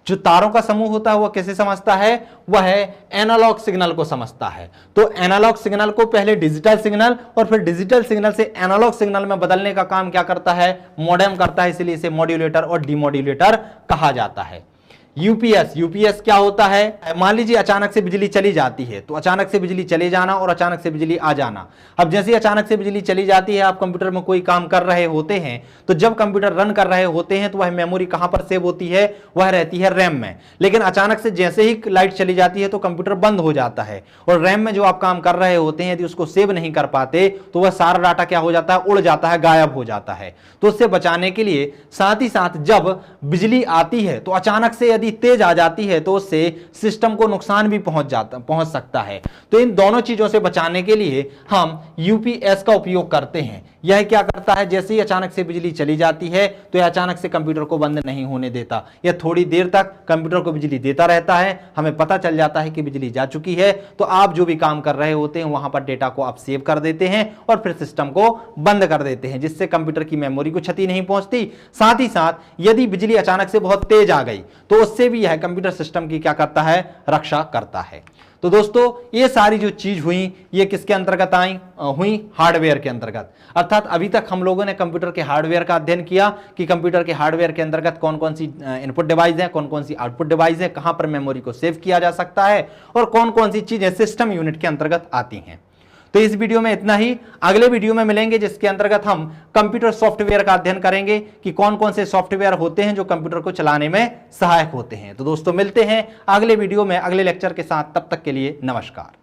जो तारों का समूह होता है वह किसे समझता है, वह एनालॉग सिग्नल को समझता है। तो एनालॉग सिग्नल को पहले डिजिटल सिग्नल और फिर डिजिटल सिग्नल से एनालॉग सिग्नल में बदलने का काम क्या करता है, मॉडेम करता है, इसलिए इसे मॉड्यूलेटर और डीमॉड्यूलेटर कहा जाता है। यूपीएस क्या होता है, मान लीजिए अचानक से बिजली चली जाती है, तो अचानक से बिजली चले जाना और अचानक से बिजली आ जाना। अब जैसे ही अचानक से बिजली चली जाती है, आप कंप्यूटर में कोई काम कर रहे होते हैं, तो जब कंप्यूटर रन कर रहे होते हैं तो वह मेमोरी कहां पर सेव होती है, वह रहती है रैम में। लेकिन अचानक से जैसे ही लाइट चली जाती है तो कंप्यूटर बंद हो जाता है और रैम में जो आप काम कर रहे होते हैं यदि उसको सेव नहीं कर पाते तो वह सारा डाटा क्या हो जाता है, उड़ जाता है, गायब हो जाता है। तो उससे बचाने के लिए साथ ही साथ जब बिजली आती है तो अचानक से यदि तेज आ जाती है तो उससे सिस्टम को नुकसान भी पहुंच सकता है। तो इन दोनों चीजों से बचाने के लिए हम यूपीएस का उपयोग करते हैं। यह क्या करता है, जैसे ही अचानक से बिजली चली जाती है तो यह अचानक से कंप्यूटर को बंद नहीं होने देता, यह थोड़ी देर तक कंप्यूटर को बिजली देता रहता है। हमें पता चल जाता है कि बिजली जा चुकी है, तो आप जो भी काम कर रहे होते हैं वहां पर डेटा को आप सेव कर देते हैं और फिर सिस्टम को बंद कर देते हैं, जिससे कंप्यूटर की मेमोरी को क्षति नहीं पहुंचती। साथ ही साथ यदि बिजली अचानक से बहुत तेज आ गई तो उससे भी यह कंप्यूटर सिस्टम की क्या करता है, रक्षा करता है। तो दोस्तों ये सारी जो चीज हुई ये किसके अंतर्गत हुई, हार्डवेयर के अंतर्गत। अर्थात अभी तक हम लोगों ने कंप्यूटर के हार्डवेयर का अध्ययन किया कि कंप्यूटर के हार्डवेयर के अंतर्गत कौन कौन सी इनपुट डिवाइस है, कौन कौन सी आउटपुट डिवाइस है, कहां पर मेमोरी को सेव किया जा सकता है और कौन कौन सी चीजें सिस्टम यूनिट के अंतर्गत आती हैं। तो इस वीडियो में इतना ही, अगले वीडियो में मिलेंगे जिसके अंतर्गत हम कंप्यूटर सॉफ्टवेयर का अध्ययन करेंगे कि कौन कौन से सॉफ्टवेयर होते हैं जो कंप्यूटर को चलाने में सहायक होते हैं। तो दोस्तों मिलते हैं अगले वीडियो में अगले लेक्चर के साथ, तब तक के लिए नमस्कार।